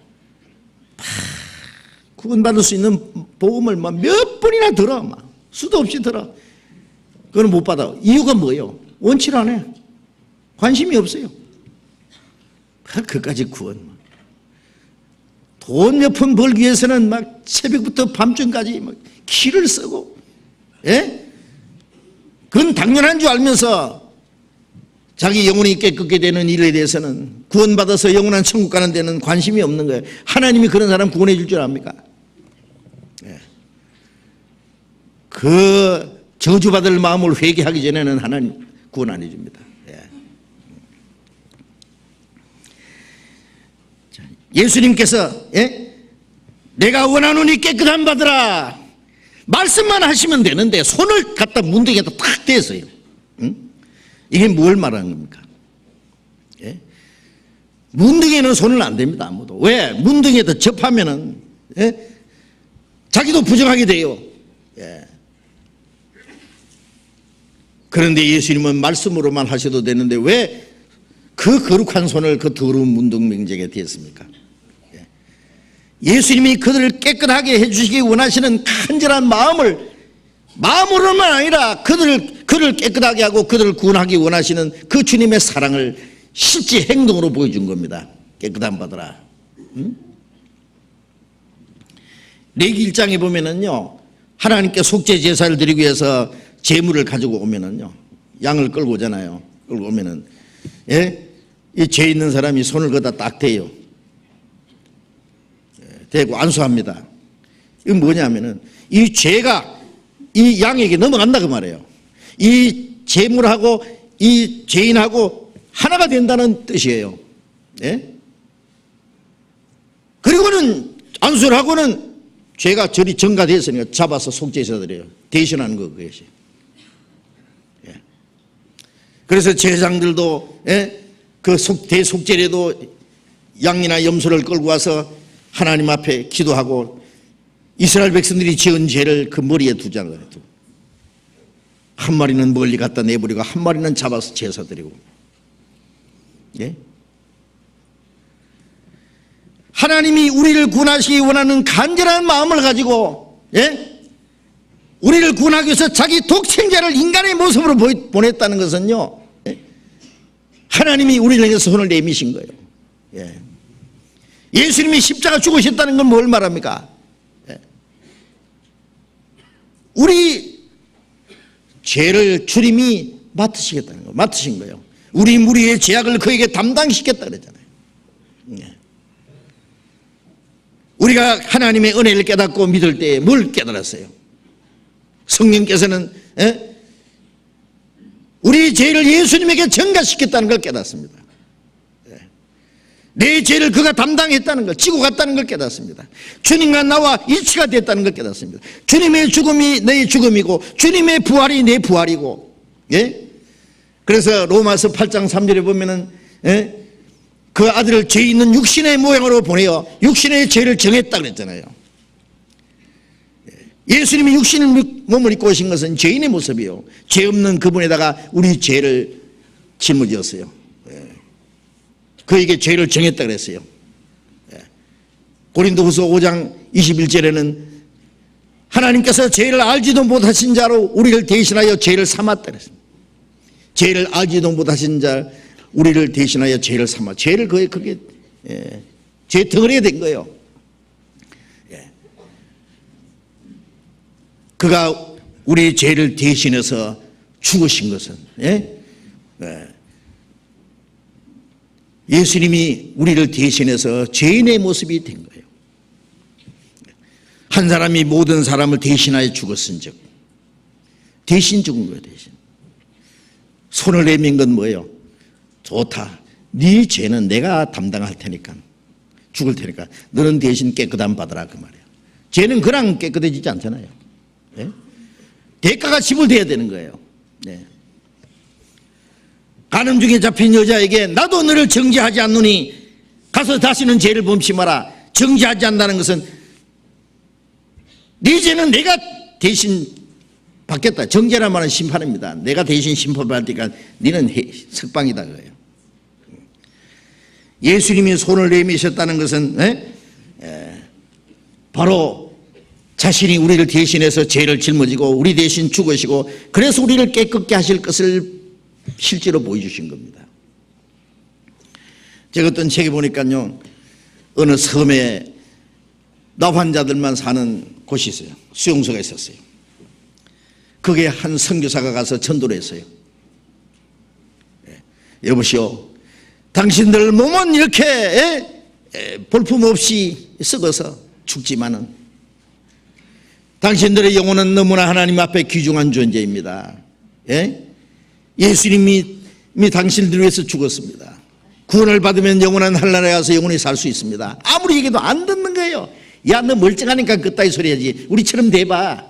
구원받을 수 있는 복음을 몇 번이나 들어, 수도 없이 들어. 그건 못 받아. 이유가 뭐예요? 원치를 안 해. 관심이 없어요. 그까지 구원. 돈 몇 푼 벌기 위해서는 막 새벽부터 밤중까지 막 기를 쓰고, 예? 그건 당연한 줄 알면서 자기 영혼이 깨끗게 되는 일에 대해서는, 구원받아서 영원한 천국 가는 데는 관심이 없는 거예요. 하나님이 그런 사람 구원해 줄 줄 압니까? 예. 그 저주받을 마음을 회개하기 전에는 하나님 구원 안 해줍니다. 예. 예수님께서 내가 원하노니 깨끗함 받으라 말씀만 하시면 되는데 손을 갖다 문둥이에다 탁 대서요. 응? 이게 뭘 말하는 겁니까? 예? 문둥이에는 손을 안 댑니다. 아무도. 왜? 문둥이에다 접하면은 자기도 부정하게 돼요. 예. 그런데 예수님은 말씀으로만 하셔도 되는데 왜 그 거룩한 손을 그 더러운 문둥맹제에 대었습니까? 예. 예수님이 그들을 깨끗하게 해주시기 원하시는 간절한 마음으로만 아니라 그를 깨끗하게 하고 그들을 구원하기 원하시는 그 주님의 사랑을 실제 행동으로 보여준 겁니다. 깨끗함 받으라. 응? 레위기 1장에 보면은요, 하나님께 속죄 제사를 드리기 위해서 제물을 가지고 오면은요, 양을 끌고 오잖아요. 끌고 오면은, 예? 이 죄 있는 사람이 손을 거다 딱 대요. 대고 안수합니다. 이건 뭐냐면은 이 죄가 이 양에게 넘어간다 그 말이에요. 이 재물하고 이 죄인하고 하나가 된다는 뜻이에요. 예? 그리고는 안수를 하고는 죄가 저리 전가됐으니까 잡아서 속죄해드려요. 대신하는 거 그것이. 예. 그래서 제사장들도 그 대속죄례도 양이나 염소를 끌고 와서 하나님 앞에 기도하고 이스라엘 백성들이 지은 죄를 그 머리에 두자는 거예요. 한 마리는 멀리 갖다 내버리고 한 마리는 잡아서 제사 드리고. 예? 하나님이 우리를 구원하시기 원하는 간절한 마음을 가지고 우리를 구원하기 위해서 자기 독생자를 인간의 모습으로 보냈다는 것은요, 하나님이 우리를 위해서 손을 내미신 거예요. 예수님이 십자가 죽으셨다는 건 뭘 말합니까? 우리 죄를 주님이 맡으시겠다는 거, 맡으신 거예요. 우리 무리의 죄악을 그에게 담당시켰다 그랬잖아요. 우리가 하나님의 은혜를 깨닫고 믿을 때에 뭘 깨달았어요? 성령께서는 우리 죄를 예수님에게 전가시켰다는 걸 깨닫습니다. 내 죄를 그가 담당했다는 걸, 지고 갔다는 걸 깨닫습니다. 주님과 나와 일치가 됐다는 걸 깨닫습니다. 주님의 죽음이 내 죽음이고 주님의 부활이 내 부활이고. 그래서 로마서 8장 3절에 보면은 그 아들을 죄 있는 육신의 모양으로 보내어 육신의 죄를 정했다 그랬잖아요. 예수님이 육신의 몸을 입고 오신 것은 죄인의 모습이요, 죄 없는 그분에다가 우리 죄를 짊어졌어요. 그에게 죄를 정했다 그랬어요. 고린도후서 5장 21절에는 하나님께서 죄를 알지도 못하신 자로 우리를 대신하여 죄를 삼았다 그랬습니다. 죄를 알지도 못하신 자 우리를 대신하여 죄를 삼아, 죄를 그게 죄 덩어리가 된 거예요. 그가 우리의 죄를 대신해서 죽으신 것은 예수님이 우리를 대신해서 죄인의 모습이 된 거예요. 한 사람이 모든 사람을 대신하여 죽었은즉, 대신 죽은 거예요. 대신 손을 내민 건 뭐예요? 좋다, 네 죄는 내가 담당할 테니까, 죽을 테니까 너는 대신 깨끗함 받아라 그 말이에요. 죄는 그냥 깨끗해지지 않잖아요. 대가가 지불돼야 되는 거예요. 간음 중에 잡힌 여자에게 나도 너를 정죄하지 않노니 가서 다시는 죄를 범치 마라. 정죄하지 않는다는 것은 네 죄는 내가 대신 받겠다. 정죄란 말은 심판입니다. 내가 대신 심판받으니까 너는 석방이다 그거예요. 예수님이 손을 내미셨다는 것은 바로 자신이 우리를 대신해서 죄를 짊어지고 우리 대신 죽으시고 그래서 우리를 깨끗게 하실 것을 실제로 보여주신 겁니다. 제가 어떤 책에 보니까요, 어느 섬에 나환자들만 사는 곳이 있어요. 수용소가 있었어요. 거기에 한 선교사가 가서 전도를 했어요. 여보시오, 당신들 몸은 이렇게 볼품없이 썩어서 죽지만은 당신들의 영혼은 너무나 하나님 앞에 귀중한 존재입니다. 예수님이 당신들을 위해서 죽었습니다. 구원을 받으면 영원한 한나라에 가서 영원히 살 수 있습니다. 아무리 얘기해도 안 듣는 거예요. 야, 너 멀쩡하니까 그따위 소리 하지. 우리처럼 돼봐.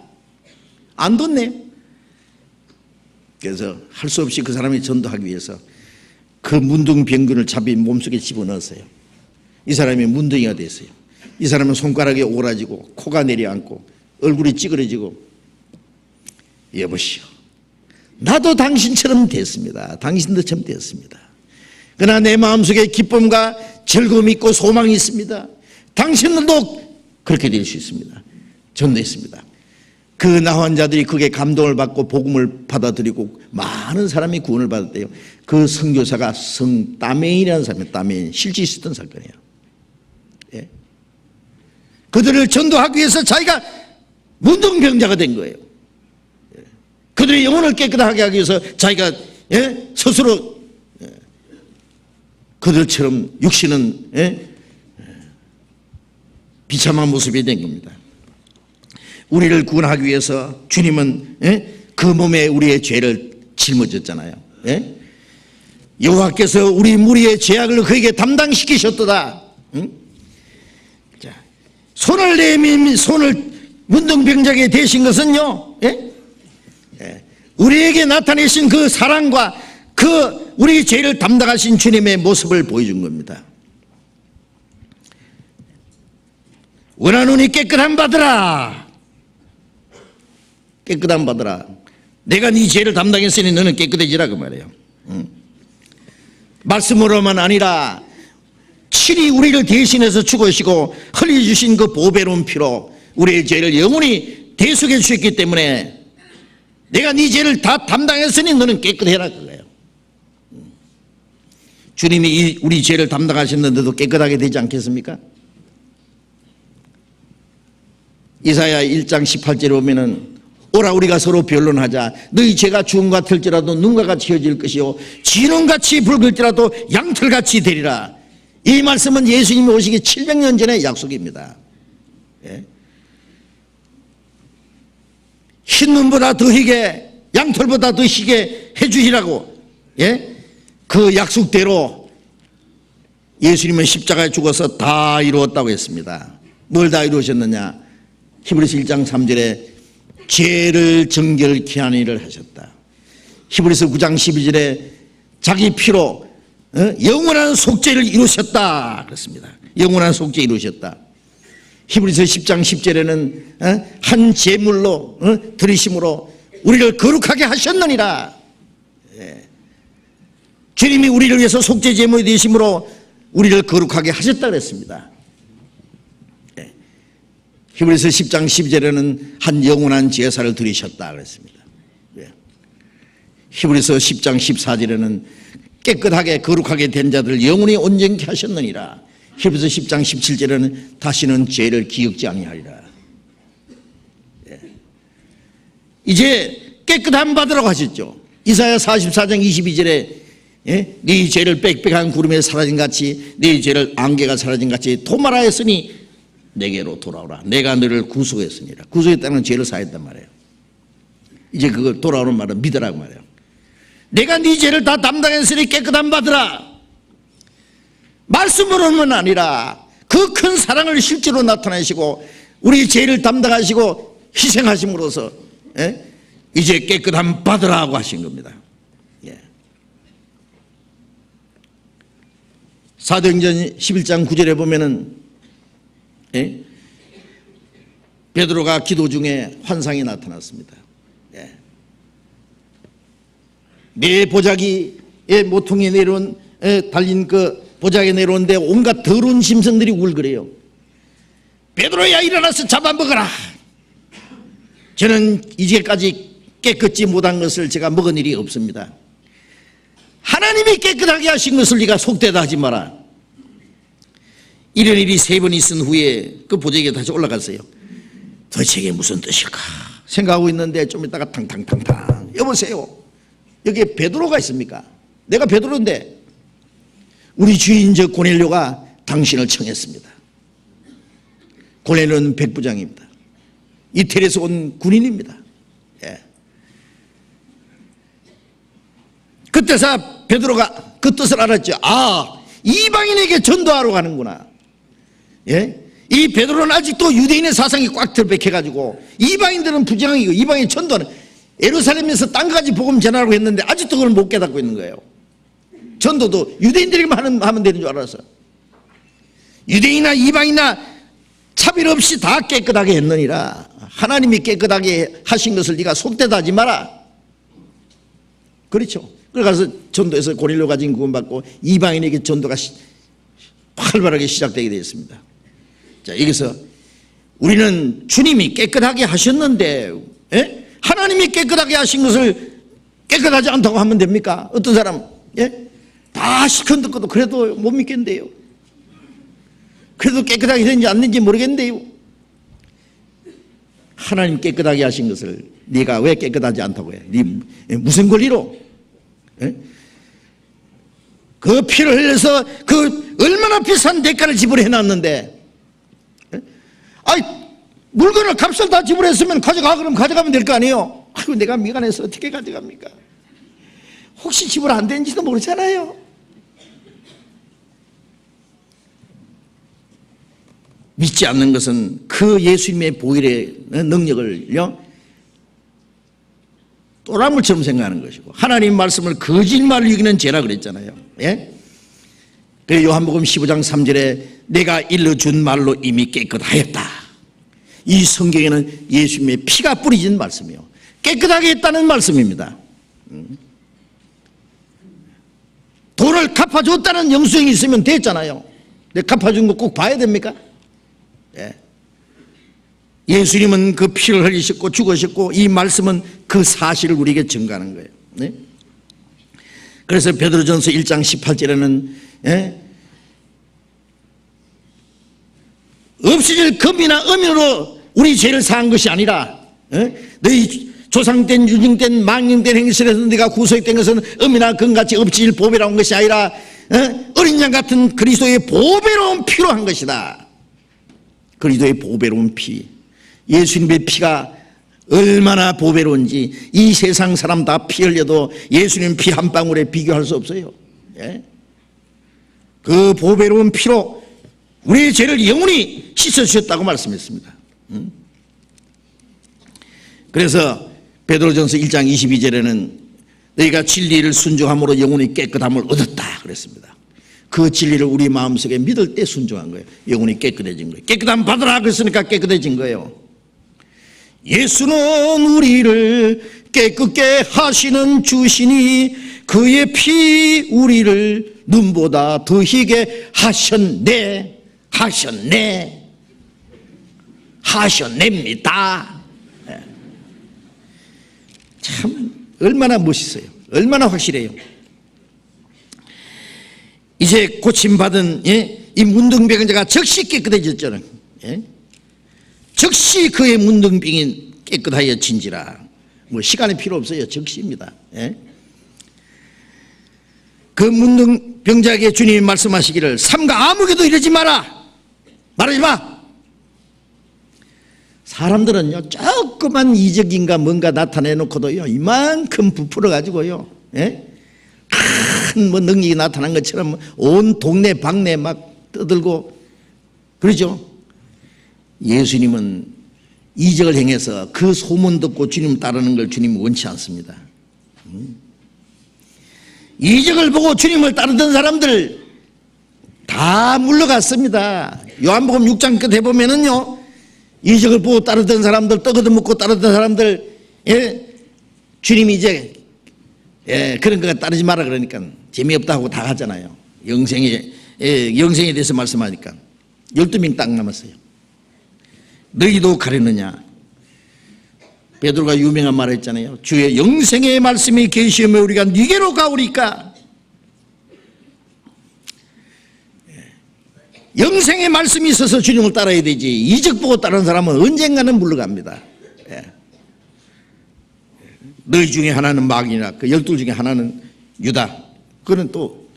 안 듣네. 그래서 할 수 없이 그 사람이 전도하기 위해서 그 문둥병균을 잡이 몸속에 집어넣었어요. 이 사람이 문둥이가 됐어요. 이 사람은 손가락이 오그라지고 코가 내려앉고 얼굴이 찌그러지고, 여보시오, 나도 당신처럼 됐습니다. 당신들처럼 됐습니다. 그러나 내 마음속에 기쁨과 즐거움이 있고 소망이 있습니다. 당신들도 그렇게 될 수 있습니다. 전도했습니다. 그 나환자들이 그게 감동을 받고 복음을 받아들이고 많은 사람이 구원을 받았대요. 그 선교사가 따메인이라는 사람이에요. 따메인, 실제 있었던 사건이에요. 그들을 전도하기 위해서 자기가 문둥병자가 된 거예요. 그들의 영혼을 깨끗하게 하기 위해서 자기가 스스로 그들처럼 육신은 비참한 모습이 된 겁니다. 우리를 구원하기 위해서 주님은 그 몸에 우리의 죄를 짊어졌잖아요. 여호와께서 우리 무리의 죄악을 그에게 담당시키셨도다. 자, 손을 내민 손을 문둥병자에게 대신 것은요, 우리에게 나타내신 그 사랑과 그 우리 죄를 담당하신 주님의 모습을 보여준 겁니다. 원하노니 깨끗함 받으라. 깨끗함 받으라. 내가 네 죄를 담당했으니 너는 깨끗해지라 그 말이에요. 말씀으로만 아니라 친히 우리를 대신해서 죽으시고 흘려주신 그 보배로운 피로 우리의 죄를 영원히 대속해 주셨기 때문에 내가 네 죄를 다 담당했으니 너는 깨끗해라 그거예요. 주님이 우리 죄를 담당하셨는데도 깨끗하게 되지 않겠습니까? 이사야 1장 18절에 보면은 오라 우리가 서로 변론하자. 너희 죄가 주홍 같을지라도 눈과 같이 혀질 것이요 진홍같이 붉을지라도 양털같이 되리라. 이 말씀은 예수님이 오시기 700년 전의 약속입니다. 흰 눈보다 더 희게 양털보다 더 희게 해주시라고 그 약속대로 예수님은 십자가에 죽어서 다 이루었다고 했습니다. 뭘 다 이루셨느냐? 히브리서 1장 3절에 죄를 정결케 하는 일을 하셨다. 히브리서 9장 12절에 자기 피로 영원한 속죄를 이루셨다 그렇습니다. 영원한 속죄 이루셨다. 히브리서 10장 10절에는 한 제물로 들이심으로 우리를 거룩하게 하셨느니라. 주님이 우리를 위해서 속죄 제물이 되심으로 우리를 거룩하게 하셨다 그랬습니다. 히브리서 10장 12절에는 한 영원한 제사를 드리셨다 그랬습니다. 히브리서 10장 14절에는 깨끗하게 거룩하게 된 자들을 영원히 온전케 하셨느니라. 히브리서 10장 17절에는 다시는 죄를 기억지 아니하리라. 이제 깨끗함 받으라고 하셨죠. 이사야 44장 22절에 네 죄를 빽빽한 구름에 사라진 같이 네 죄를 안개가 사라진 같이 도말하였으니 내게로 돌아오라. 내가 너를 구속했으니라. 구속했다는 죄를 사했단 말이에요. 이제 그걸 돌아오는 말은 믿으라고 말이에요. 내가 네 죄를 다 담당했으니 깨끗함 받으라. 말씀으로는 아니라 그 큰 사랑을 실제로 나타내시고 우리 죄를 담당하시고 희생하심으로써 이제 깨끗함 받으라고 하신 겁니다. 사도행전 11장 9절에 보면은 베드로가 기도 중에 환상이 나타났습니다. 내 보자기에 모퉁이에 내려온 달린 그 보자기에 내려오는데 온갖 더러운 짐승들이 울그래요. 베드로야 일어나서 잡아먹어라. 저는 이제까지 깨끗지 못한 것을 제가 먹은 일이 없습니다. 하나님이 깨끗하게 하신 것을 네가 속되다 하지 마라. 이런 일이 3번 있은 후에 그 보자기에 다시 올라갔어요. 도대체 이게 무슨 뜻일까 생각하고 있는데 좀 이따가 탕탕탕탕 여보세요. 여기에 베드로가 있습니까? 내가 베드로인데 우리 주인 저 고넬료가 당신을 청했습니다. 고넬료는 백부장입니다. 이태리에서 온 군인입니다. 그때서 베드로가 그 뜻을 알았죠. 아, 이방인에게 전도하러 가는구나. 이 베드로는 아직도 유대인의 사상이 꽉 들백해가지고 이방인들은 부정이고 이방인 전도하는 예루살렘에서 땅까지 복음 전하라고 했는데 아직도 그걸 못 깨닫고 있는 거예요. 전도도 유대인들에게만 하면 되는 줄 알았어. 유대인이나 이방인이나 차별 없이 다 깨끗하게 했느니라. 하나님이 깨끗하게 하신 것을 네가 속되다 하지 마라. 그렇죠. 그래 가서 전도해서 고넬료가 지금 구원받고 이방인에게 전도가 활발하게 시작되게 되었습니다. 자, 여기서 우리는 주님이 깨끗하게 하셨는데 하나님이 깨끗하게 하신 것을 깨끗하지 않다고 하면 됩니까? 어떤 사람 다 시큰 듣고도 그래도 못 믿겠는데요. 그래도 깨끗하게 되는지 안 되는지 모르겠는데요. 하나님 깨끗하게 하신 것을 네가 왜 깨끗하지 않다고 해? 네 무슨 권리로? 그 피를 흘려서 그 얼마나 비싼 대가를 지불해 놨는데, 아이, 물건을 값을 다 지불했으면 가져가, 그럼 가져가면 될 거 아니에요. 아이고, 내가 미간해서 어떻게 가져갑니까? 혹시 지불 안 되는지도 모르잖아요. 믿지 않는 것은 그 예수님의 보혈의 능력을요, 또라물처럼 생각하는 것이고, 하나님 말씀을 거짓말로 여기는 죄라 그랬잖아요. 예? 그래서 요한복음 15장 3절에 내가 일러준 말로 이미 깨끗하였다. 이 성경에는 예수님의 피가 뿌려진 말씀이요, 깨끗하게 했다는 말씀입니다. 돈을 갚아줬다는 영수증이 있으면 됐잖아요. 근데 갚아준 거 꼭 봐야 됩니까? 예. 예수님은 그 피를 흘리셨고 죽으셨고, 이 말씀은 그 사실을 우리에게 증거하는 거예요. 네? 그래서 베드로전서 1장 18절에는 없어질 금이나 음으로 우리 죄를 사한 것이 아니라, 너희 조상된 유증된 망령된 행실에서 네가 구속된 것은 음이나 금같이 없어질 보배로 한 것이 아니라 어린 양 같은 그리스도의 보배로운 피로 한 것이다. 그리스도의 보배로운 피, 예수님의 피가 얼마나 보배로운지 이 세상 사람 다 피 흘려도 예수님 피 한 방울에 비교할 수 없어요. 예? 그 보배로운 피로 우리의 죄를 영원히 씻어주셨다고 말씀했습니다. 그래서 베드로전서 1장 22절에는 너희가 진리를 순종함으로 영원히 깨끗함을 얻었다 그랬습니다. 그 진리를 우리 마음속에 믿을 때 순종한 거예요. 영혼이 깨끗해진 거예요. 깨끗함 받으라 그랬으니까 깨끗해진 거예요. 예수는 우리를 깨끗게 하시는 주시니 그의 피 우리를 눈보다 더 희게 하셨냅니다. 참 얼마나 멋있어요. 얼마나 확실해요. 이제 고침받은 이 문둥병자가 즉시 깨끗해졌잖아요. 즉시 그의 문둥병이 깨끗하여진지라. 뭐 시간이 필요 없어요. 즉시입니다. 그 문둥병자에게 주님이 말씀하시기를 삼가 아무에게도 이러지 마라. 말하지 마. 사람들은요, 조그만 이적인가 뭔가 나타내놓고도요, 이만큼 부풀어가지고요, 큰 뭐 능력이 나타난 것처럼 온 동네 방네 막 떠들고 그러죠. 예수님은 이적을 행해서 그 소문 듣고 주님 따르는 걸 주님은 원치 않습니다. 이적을 보고 주님을 따르던 사람들 다 물러갔습니다. 요한복음 6장 끝에 보면은요, 이적을 보고 따르던 사람들, 떡 얻어먹고 따르던 사람들, 주님이 이제 그런 거 따르지 마라 그러니까 재미없다 하고 다 가잖아요. 영생에 대해서 말씀하니까 12명 딱 남았어요. 너희도 가려느냐? 베드로가 유명한 말을 했잖아요. 주의 영생의 말씀이 계시면 우리가 네게로 가오리까? 영생의 말씀이 있어서 주님을 따라야 되지, 이적 보고 따르는 사람은 언젠가는 물러갑니다. 너희 중에 하나는 마귀나 그 12 중에 하나는 유다. 그는 또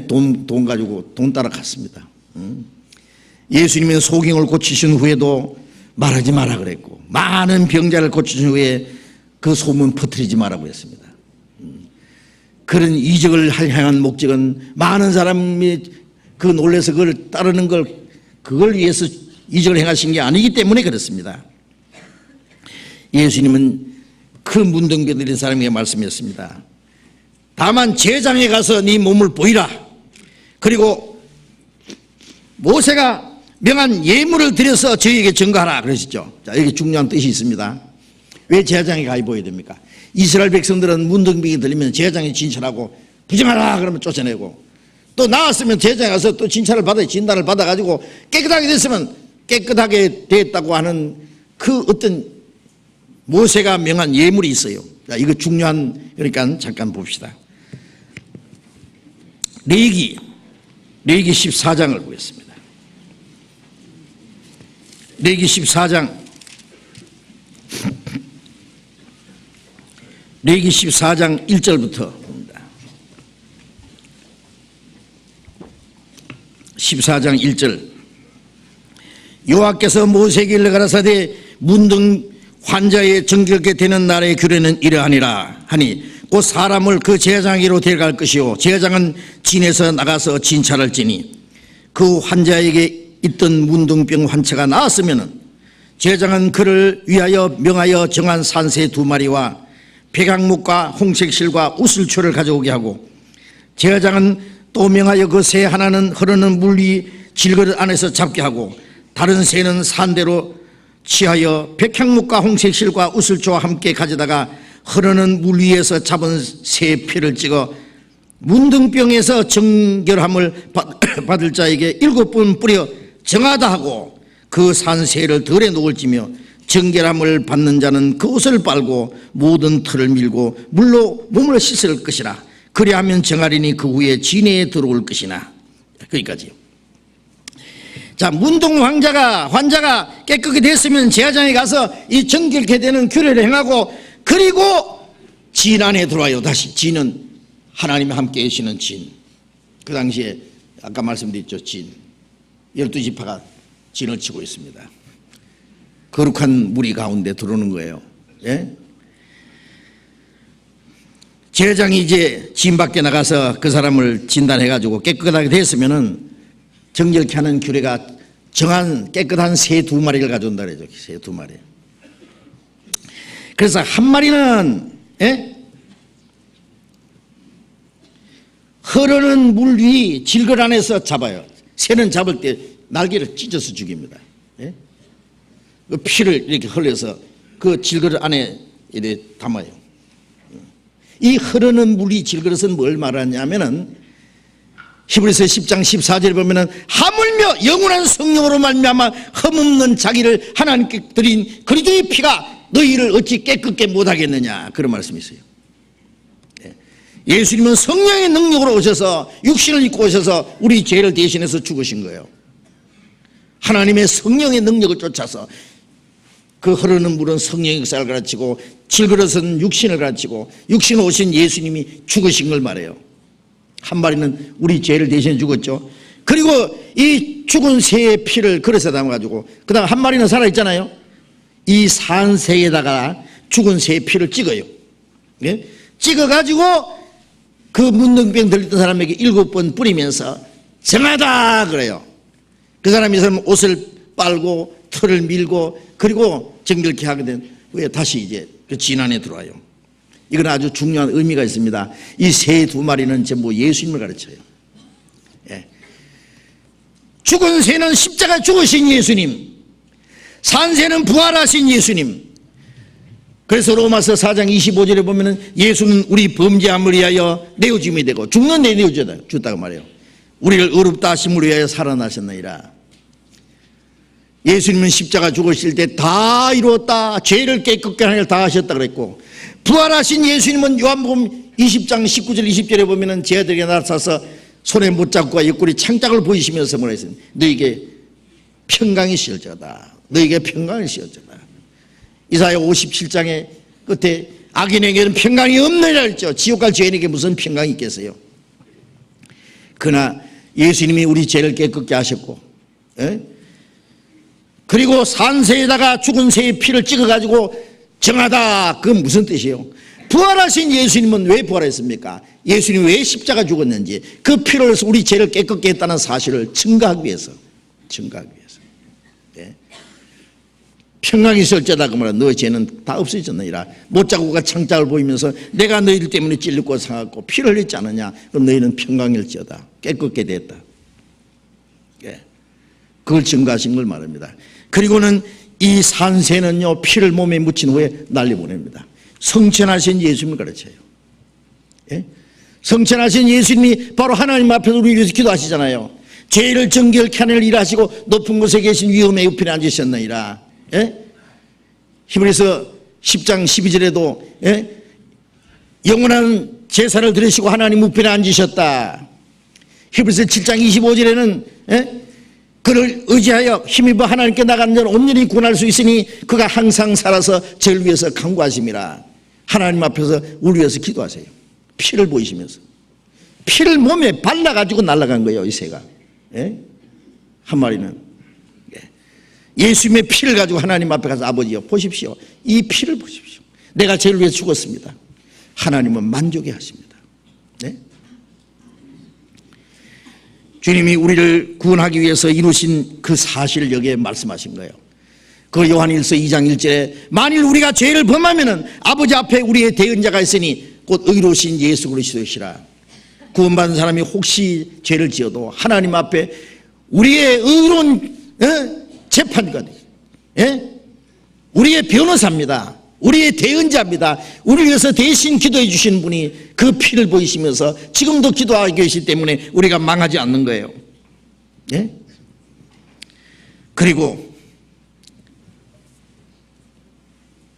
돈 가지고 돈 따라 갔습니다. 예수님은 소경을 고치신 후에도 말하지 마라 그랬고, 많은 병자를 고치신 후에 그 소문 퍼뜨리지 마라고 했습니다. 그런 이적을 향한 목적은 많은 사람이 그 놀라서 그걸 따르는 그걸 위해서 이적을 행하신 게 아니기 때문에 그렇습니다. 예수님은 그 문둥병 들인 사람에게 말씀했습니다. 다만 제장에 가서 네 몸을 보이라. 그리고 모세가 명한 예물을 드려서 저희에게 증거하라 그러시죠. 자, 여기 중요한 뜻이 있습니다. 왜 제사장에 가 보여야 됩니까? 이스라엘 백성들은 문둥병이 들리면 제사장에 진찰하고 부정하라 그러면 쫓아내고, 또 나왔으면 제사장에 가서 또 진찰을 받아, 진단을 받아가지고 깨끗하게 됐으면 깨끗하게 됐다고 하는 그 어떤 모세가 명한 예물이 있어요. 자, 이거 중요한, 그러니까 잠깐 봅시다. 레위기 14장을 보겠습니다. 레위기 14장 레위기 14장 1절부터 봅니다. 14장 1절 여호와께서 모세에게 일러 가라사대 문둥 환자의 정결케 되는 날의 규례는 이러하니라 하니 곧 사람을 그 제사장에게로 데려갈 것이요 제사장은 진에서 나가서 진찰할지니 그 환자에게 있던 문둥병 환자가 나았으면 제사장은 그를 위하여 명하여 정한 산새 2마리와 백향목과 홍색실과 우슬초를 가져오게 하고 제사장은 또 명하여 그 새 하나는 흐르는 물 위 질그릇 안에서 잡게 하고 다른 새는 산대로 취하여 백향목과 홍색실과 우슬초와 함께 가져다가 흐르는 물 위에서 잡은 새 피를 찍어 문둥병에서 정결함을 받을 자에게 7번 뿌려 정하다 하고 그 산새를 덜에 놓을지며 정결함을 받는 자는 그 옷을 빨고 모든 털을 밀고 물로 몸을 씻을 것이라 그리하면 정하리니 그 후에 진해에 들어올 것이나. 거기까지요. 자, 문둥 환자가 깨끗이 됐으면 제사장에 가서 이 정결케 되는 규례를 행하고 그리고 진 안에 들어와요. 다시 진은 하나님이 함께 계시는 진. 그 당시에 아까 말씀드렸죠. 진 12지파가 진을 치고 있습니다. 거룩한 무리 가운데 들어오는 거예요. 예? 제사장이 이제 진 밖에 나가서 그 사람을 진단해가지고 깨끗하게 됐으면은 정결케 하는 규례가 정한 깨끗한 새 2마리를 가져온다 그러죠. 새 2마리. 그래서 한 마리는 흐르는 물 위 질글 안에서 잡아요. 새는 잡을 때 날개를 찢어서 죽입니다. 그 피를 이렇게 흘려서 그 질그릇 안에 이렇게 담아요. 이 흐르는 물이 질그릇은 뭘 말하냐면은 히브리서 10장 14절에 보면은 하물며 영원한 성령으로 말미암아 흠없는 자기를 하나님께 드린 그리스도의 피가 너희를 어찌 깨끗게 못하겠느냐 그런 말씀이 있어요. 예수님은 성령의 능력으로 오셔서 육신을 입고 오셔서 우리 죄를 대신해서 죽으신 거예요. 하나님의 성령의 능력을 쫓아서 그 흐르는 물은 성령의 역사를 가르치고 질그릇은 육신을 가르치고 육신 오신 예수님이 죽으신 걸 말해요. 한 마리는 우리 죄를 대신해 죽었죠. 그리고 이 죽은 새의 피를 그릇에 담아가지고 그 다음 한 마리는 살아있잖아요. 이 산새에다가 죽은 새의 피를 찍어요. 예? 찍어가지고 그 문둥병 들렸던 사람에게 7번 뿌리면서 정하다 그래요. 그 사람이 옷을 빨고 털을 밀고 그리고 정결케 하게 된 후에 다시 이제 그 진안에 들어와요. 이건 아주 중요한 의미가 있습니다. 이 새 2마리는 전부 예수님을 가르쳐요. 예. 죽은 새는 십자가 죽으신 예수님, 산새는 부활하신 예수님. 그래서 로마서 4장 25절에 보면은 예수는 우리 범죄함을 위하여 내어짐이 되고 죽는 데 내어줬다고 말해요. 우리를 의롭다 하심을 위하여 살아나셨느니라. 예수님은 십자가 죽으실 때 다 이루었다, 죄를 깨끗게 하는 일 다 하셨다 그랬고, 부활하신 예수님은 요한복음 20장 19절 20절에 보면은 제자들에게 나타나서 손에 못잡고와 옆구리 창짝을 보이시면서 뭐라 했습니까? 너에게 평강이 시어져다. 너에게 평강이 시어져다. 이사야 57장의 끝에 악인에게는 평강이 없느니라 했죠. 지옥 갈 죄인에게 무슨 평강이 있겠어요? 그러나 예수님이 우리 죄를 깨끗게 하셨고, 그리고 산새에다가 죽은 새의 피를 찍어가지고 정하다. 그건 무슨 뜻이에요? 부활하신 예수님은 왜 부활했습니까? 예수님이 왜 십자가 죽었는지 그 피를 흘려서 우리 죄를 깨끗게 했다는 사실을 증거하기 위해서. 예. 평강이 있을지어다 그 말은 너의 죄는 다 없어졌느니라. 못자국과 창짝을 보이면서 내가 너희들 때문에 찔렸고 상하고 피를 흘렸지 않느냐. 그럼 너희는 평강일지어다. 깨끗게 됐다. 예. 그걸 증거하신 걸 말합니다. 그리고는 이 산새는요 피를 몸에 묻힌 후에 날려보냅니다. 성천하신 예수님을 가르쳐요. 예? 성천하신 예수님이 바로 하나님 앞에서 우리 위해서 기도하시잖아요. 죄를 정결케 하는 일을 일하시고 높은 곳에 계신 위엄의 우편에 앉으셨느니라. 예? 히브리서 10장 12절에도 예? 영원한 제사를 드리시고 하나님 우편에 앉으셨다. 히브리서 7장 25절에는 예? 그를 의지하여 힘입어 하나님께 나가는 자는 온전히 구원할 수 있으니 그가 항상 살아서 저를 위해서 간구하심이라. 하나님 앞에서 우리 위해서 기도하세요. 피를 보이시면서 피를 몸에 발라가지고 날아간 거예요. 이 새가. 예? 한 마리는. 예수님의 피를 가지고 하나님 앞에 가서 아버지요 보십시오. 이 피를 보십시오. 내가 죄를 위해 죽었습니다. 하나님은 만족해 하십니다. 네? 주님이 우리를 구원하기 위해서 이루신 그 사실을 여기에 말씀하신 거예요. 그 요한일서 2장 1절에 만일 우리가 죄를 범하면은 아버지 앞에 우리의 대언자가 있으니 곧 의로우신 예수 그리스도시라. 구원받은 사람이 혹시 죄를 지어도 하나님 앞에 우리의 의로운 재판관, 우리의 변호사입니다. 우리의 대언자입니다. 우리를 위해서 대신 기도해 주신 분이 그 피를 보이시면서 지금도 기도하고 계시기 때문에 우리가 망하지 않는 거예요. 그리고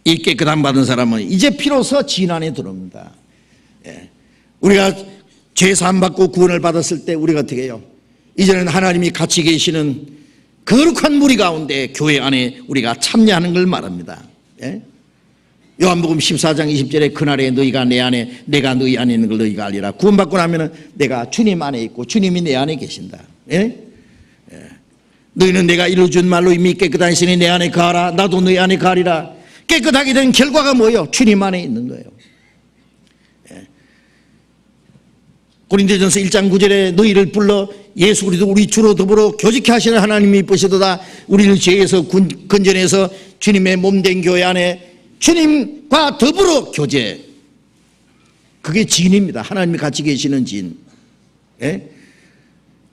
이 깨끗함 받은 사람은 이제 비로소 지인 안에 들어옵니다. 우리가 죄 사함 받고 구원을 받았을 때 우리가 어떻게 해요? 이제는 하나님이 같이 계시는 거룩한 무리 가운데 교회 안에 우리가 참여하는 걸 말합니다. 요한복음 14장 20절에 그날에 너희가 내 안에 내가 너희 안에 있는 걸 너희가 알리라. 구원받고 나면은 내가 주님 안에 있고 주님이 내 안에 계신다. 너희는 내가 이루어준 말로 이미 깨끗하시니 내 안에 거하라. 나도 너희 안에 거하리라. 깨끗하게 된 결과가 뭐예요? 주님 안에 있는 거예요. 고린도전서 1장 9절에 너희를 불러 예수 그리스도 우리 주로 더불어 교직케 하시는 하나님이 이쁘시도다. 우리를 죄에서 건져내서 주님의 몸된 교회 안에 주님과 더불어 교제. 그게 지인입니다. 하나님이 같이 계시는 지인.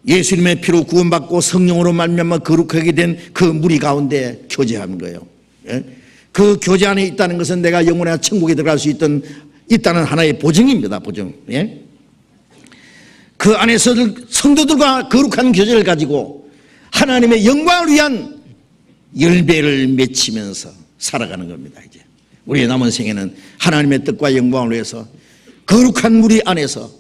예수님의 피로 구원받고 성령으로 말미암아 거룩하게 된 그 무리 가운데 교제하는 거예요. 그 교제 안에 있다는 것은 내가 영원한 천국에 들어갈 수 있다는 하나의 보증입니다. 보증. 그 안에서 성도들과 거룩한 교제를 가지고 하나님의 영광을 위한 열매를 맺히면서 살아가는 겁니다. 이제 우리의 남은 생에는 하나님의 뜻과 영광을 위해서 거룩한 무리 안에서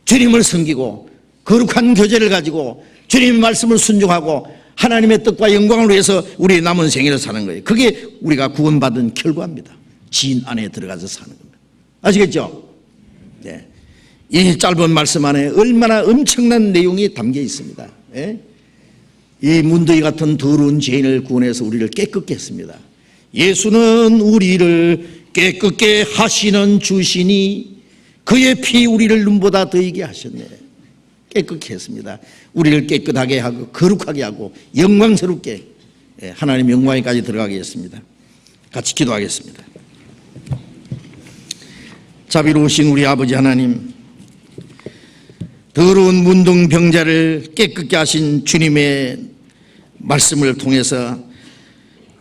주님을 섬기고 거룩한 교제를 가지고 주님의 말씀을 순종하고 하나님의 뜻과 영광을 위해서 우리의 남은 생애를 사는 거예요. 그게 우리가 구원받은 결과입니다. 지인 안에 들어가서 사는 겁니다. 아시겠죠? 네. 이 짧은 말씀 안에 얼마나 엄청난 내용이 담겨 있습니다. 이 문더기 같은 더러운 죄인을 구원해서 우리를 깨끗게 했습니다. 예수는 우리를 깨끗게 하시는 주시니 그의 피 우리를 눈보다 더이게 하셨네. 깨끗게 했습니다. 우리를 깨끗하게 하고 거룩하게 하고 영광스럽게 하나님 영광에까지 들어가게 했습니다. 같이 기도하겠습니다. 자비로우신 우리 아버지 하나님, 더러운 문둥병자를 깨끗게 하신 주님의 말씀을 통해서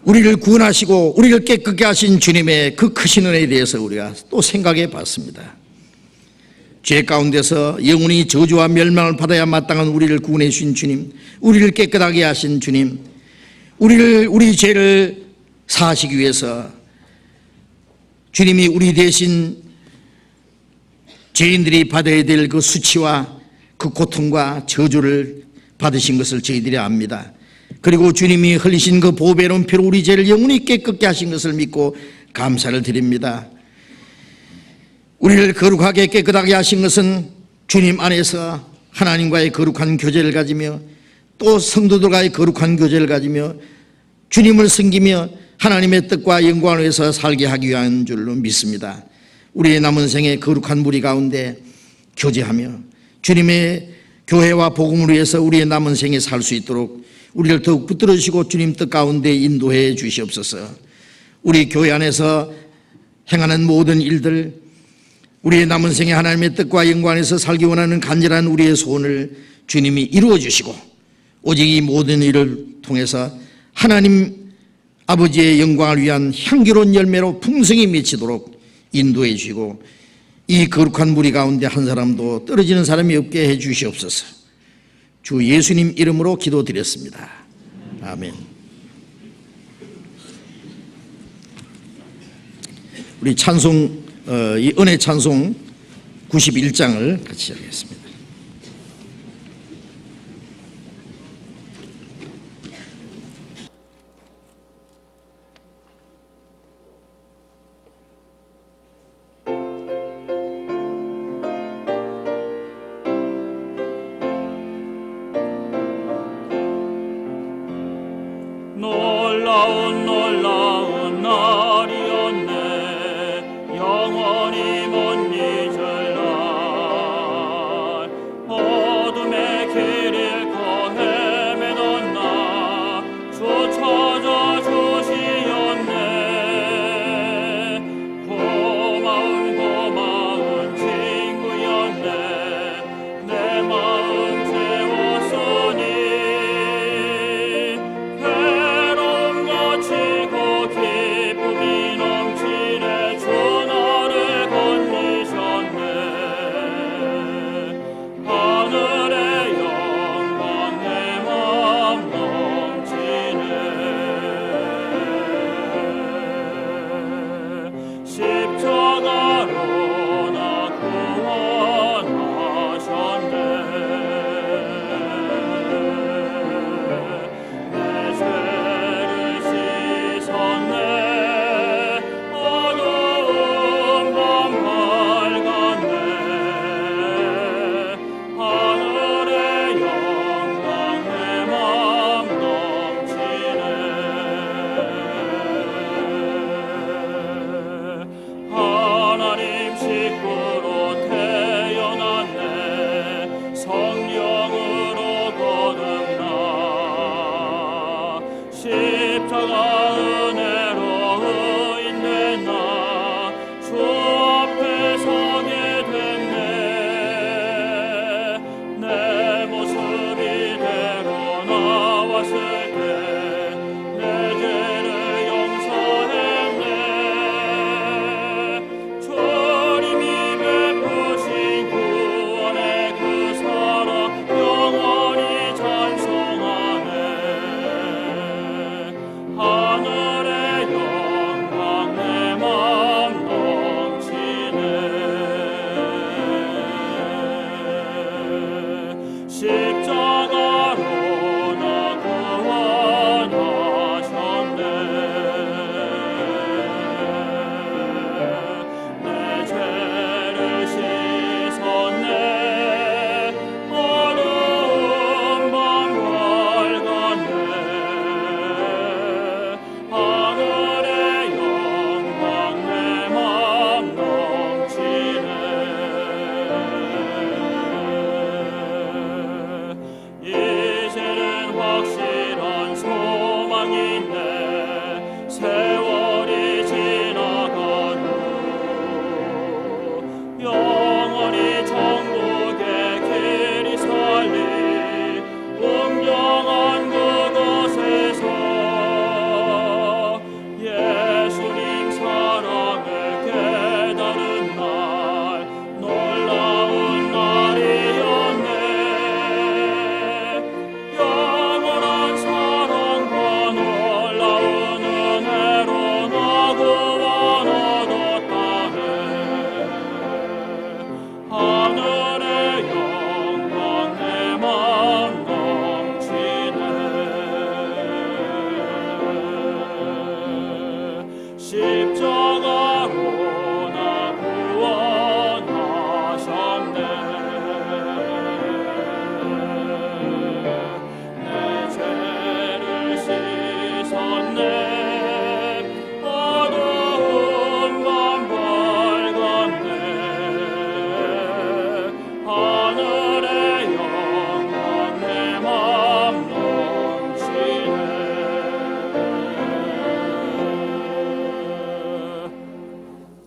우리를 구원하시고 우리를 깨끗게 하신 주님의 그 크신 은혜에 대해서 우리가 또 생각해 봤습니다. 죄 가운데서 영원히 저주와 멸망을 받아야 마땅한 우리를 구원해 주신 주님, 우리를 깨끗하게 하신 주님, 우리 죄를 사하시기 위해서 주님이 우리 대신 죄인들이 받아야 될 그 수치와 그 고통과 저주를 받으신 것을 저희들이 압니다. 그리고 주님이 흘리신 그 보배로운 피로 우리 죄를 영원히 깨끗게 하신 것을 믿고 감사를 드립니다. 우리를 거룩하게 깨끗하게 하신 것은 주님 안에서 하나님과의 거룩한 교제를 가지며 또 성도들과의 거룩한 교제를 가지며 주님을 섬기며 하나님의 뜻과 영광을 위해서 살게 하기 위한 줄로 믿습니다. 우리의 남은 생에 거룩한 무리 가운데 교제하며 주님의 교회와 복음을 위해서 우리의 남은 생에 살 수 있도록 우리를 더욱 붙들어 주시고 주님 뜻 가운데 인도해 주시옵소서. 우리 교회 안에서 행하는 모든 일들, 우리의 남은 생에 하나님의 뜻과 영광 안에서 살기 원하는 간절한 우리의 소원을 주님이 이루어 주시고 오직 이 모든 일을 통해서 하나님 아버지의 영광을 위한 향기로운 열매로 풍성히 맺히도록 인도해 주시고 이 거룩한 무리 가운데 한 사람도 떨어지는 사람이 없게 해 주시옵소서. 주 예수님 이름으로 기도드렸습니다. 아멘. 우리 찬송, 이 은혜 찬송 91장을 같이 하겠습니다.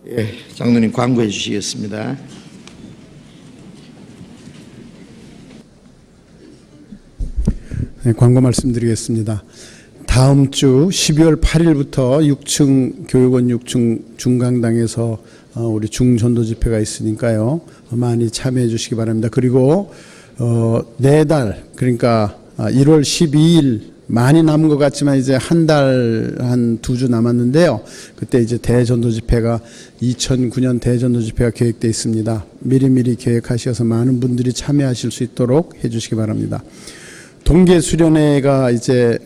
예, 장로님 광고해 주시겠습니다. 네, 광고 말씀드리겠습니다. 다음 주 12월 8일부터 6층 교육원 6층 중강당에서 우리 중전도 집회가 있으니까요. 많이 참여해 주시기 바랍니다. 그리고 내달 그러니까 1월 12일 많이 남은 것 같지만 이제 한 달 한 2주 남았는데요. 그때 이제 대전도 집회가 2009년 대전도 집회가 계획되어 있습니다. 미리미리 계획하셔서 많은 분들이 참여하실 수 있도록 해 주시기 바랍니다. 동계 수련회가 이제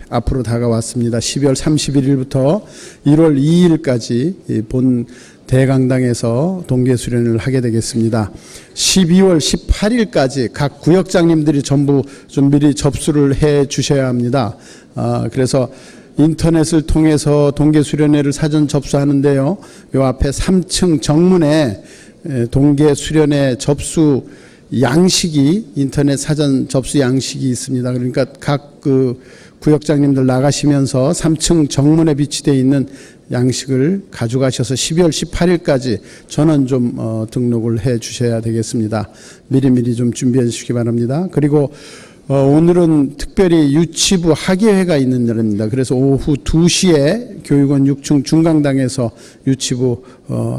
앞으로 다가왔습니다. 12월 31일부터 1월 2일까지 본 대강당에서 동계 수련회를 하게 되겠습니다. 12월 18일까지 각 구역장님들이 전부 좀 미리 접수를 해 주셔야 합니다. 그래서 인터넷을 통해서 동계 수련회를 사전 접수하는데요. 요 앞에 3층 정문에 동계 수련회 접수 양식이 인터넷 사전 접수 양식이 있습니다. 그러니까 각 구역장님들 나가시면서 3층 정문에 비치되어 있는 양식을 가져가셔서 12월 18일까지 전원 좀 등록을 해 주셔야 되겠습니다. 미리미리 좀 준비해 주시기 바랍니다. 그리고 오늘은 특별히 유치부 학예회가 있는 날입니다. 그래서 오후 2시에 교육원 6층 중강당에서 유치부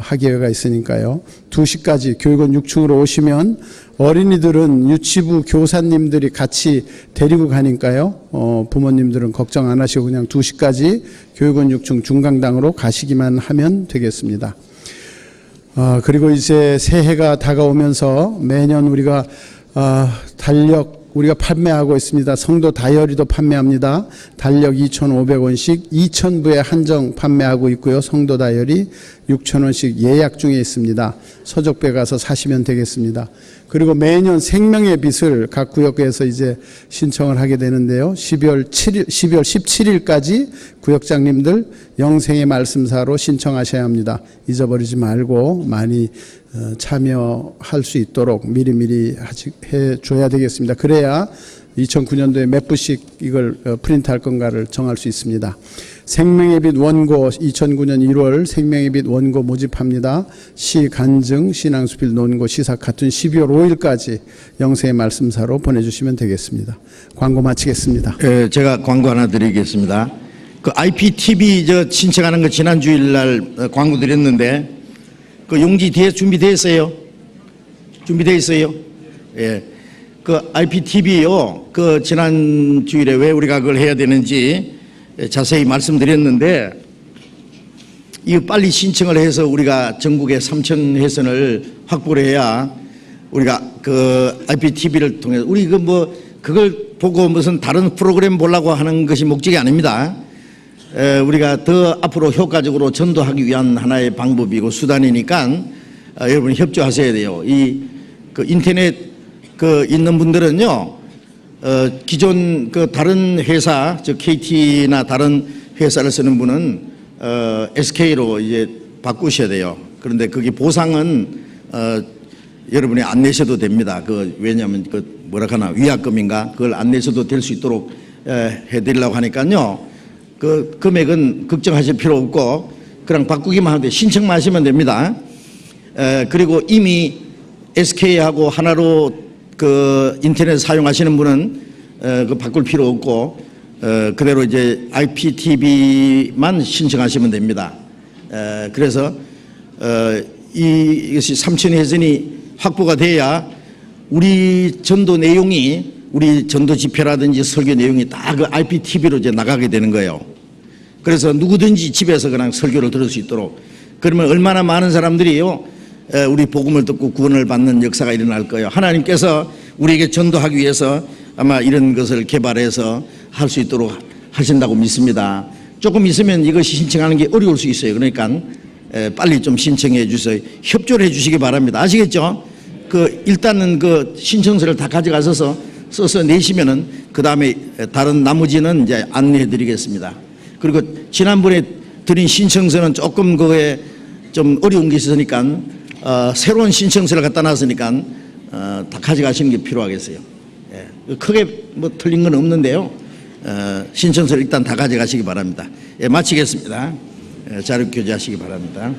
학예회가 있으니까요. 2시까지 교육원 6층으로 오시면 어린이들은 유치부 교사님들이 같이 데리고 가니까요. 부모님들은 걱정 안 하시고 그냥 2시까지 교육원 6층 중강당으로 가시기만 하면 되겠습니다. 그리고 이제 새해가 다가오면서 매년 우리가 달력 우리가 판매하고 있습니다. 성도 다이어리도 판매합니다. 달력 2,500원씩 2,000부에 한정 판매하고 있고요. 성도 다이어리 6,000원씩 예약 중에 있습니다. 서적배 가서 사시면 되겠습니다. 그리고 매년 생명의 빛을 각 구역에서 이제 신청을 하게 되는데요. 12월 17일까지 구역장님들 영생의 말씀사로 신청하셔야 합니다. 잊어버리지 말고 많이 참여할 수 있도록 미리미리 해줘야 되겠습니다. 그래야 2009년도에 몇 부씩 이걸 프린트할 건가를 정할 수 있습니다. 생명의 빛 원고 2009년 1월 생명의 빛 원고 모집합니다. 시 간증, 신앙수필 논고, 시사 카툰 12월 5일까지 영생의 말씀사로 보내주시면 되겠습니다. 광고 마치겠습니다. 제가 광고 하나 드리겠습니다. 그 IPTV 신청하는 거 지난 주일날 광고 드렸는데 그 용지 뒤에 준비되어 있어요. 준비되어 있어요. 예. 그 IPTV요. 그 지난 주일에 왜 우리가 그걸 해야 되는지 자세히 말씀드렸는데 이거 빨리 신청을 해서 우리가 전국의 3천 회선을 확보를 해야 우리가 그 IPTV를 통해서 우리 그걸 보고 무슨 다른 프로그램 보려고 하는 것이 목적이 아닙니다. 우리가 더 앞으로 효과적으로 전도하기 위한 하나의 방법이고 수단이니까 여러분 협조하셔야 돼요. 그 인터넷 있는 분들은요, 기존 다른 회사, 즉 KT나 다른 회사를 쓰는 분은 SK로 이제 바꾸셔야 돼요. 그런데 거기 보상은 여러분이 안 내셔도 됩니다. 왜냐하면 위약금인가 그걸 안 내셔도 될 수 있도록 해드리려고 하니까요. 그 금액은 걱정하실 필요 없고 그냥 바꾸기만 하면 신청만 하시면 됩니다. 그리고 이미 SK하고 하나로 인터넷 사용하시는 분은 바꿀 필요 없고 그대로 이제 IPTV만 신청하시면 됩니다. 그래서 이것이 3천 회선이 확보가 돼야 우리 전도 내용이 우리 전도 집회라든지 설교 내용이 다 그 IPTV로 이제 나가게 되는 거예요. 그래서 누구든지 집에서 그냥 설교를 들을 수 있도록 그러면 얼마나 많은 사람들이요 우리 복음을 듣고 구원을 받는 역사가 일어날 거예요. 하나님께서 우리에게 전도하기 위해서 아마 이런 것을 개발해서 할 수 있도록 하신다고 믿습니다. 조금 있으면 이것이 신청하는 게 어려울 수 있어요. 그러니까 빨리 좀 신청해 주세요. 협조를 해 주시기 바랍니다. 아시겠죠? 일단은 신청서를 다 가져가셔서 써서 내시면은 그 다음에 다른 나머지는 이제 안내해 드리겠습니다. 그리고 지난번에 드린 신청서는 조금 그거에 좀 어려운 게 있으니까 새로운 신청서를 갖다 놨으니까 다 가져가시는 게 필요하겠어요. 예. 크게 틀린 건 없는데요. 신청서를 일단 다 가져가시기 바랍니다. 예, 마치겠습니다. 자료 교제하시기 바랍니다.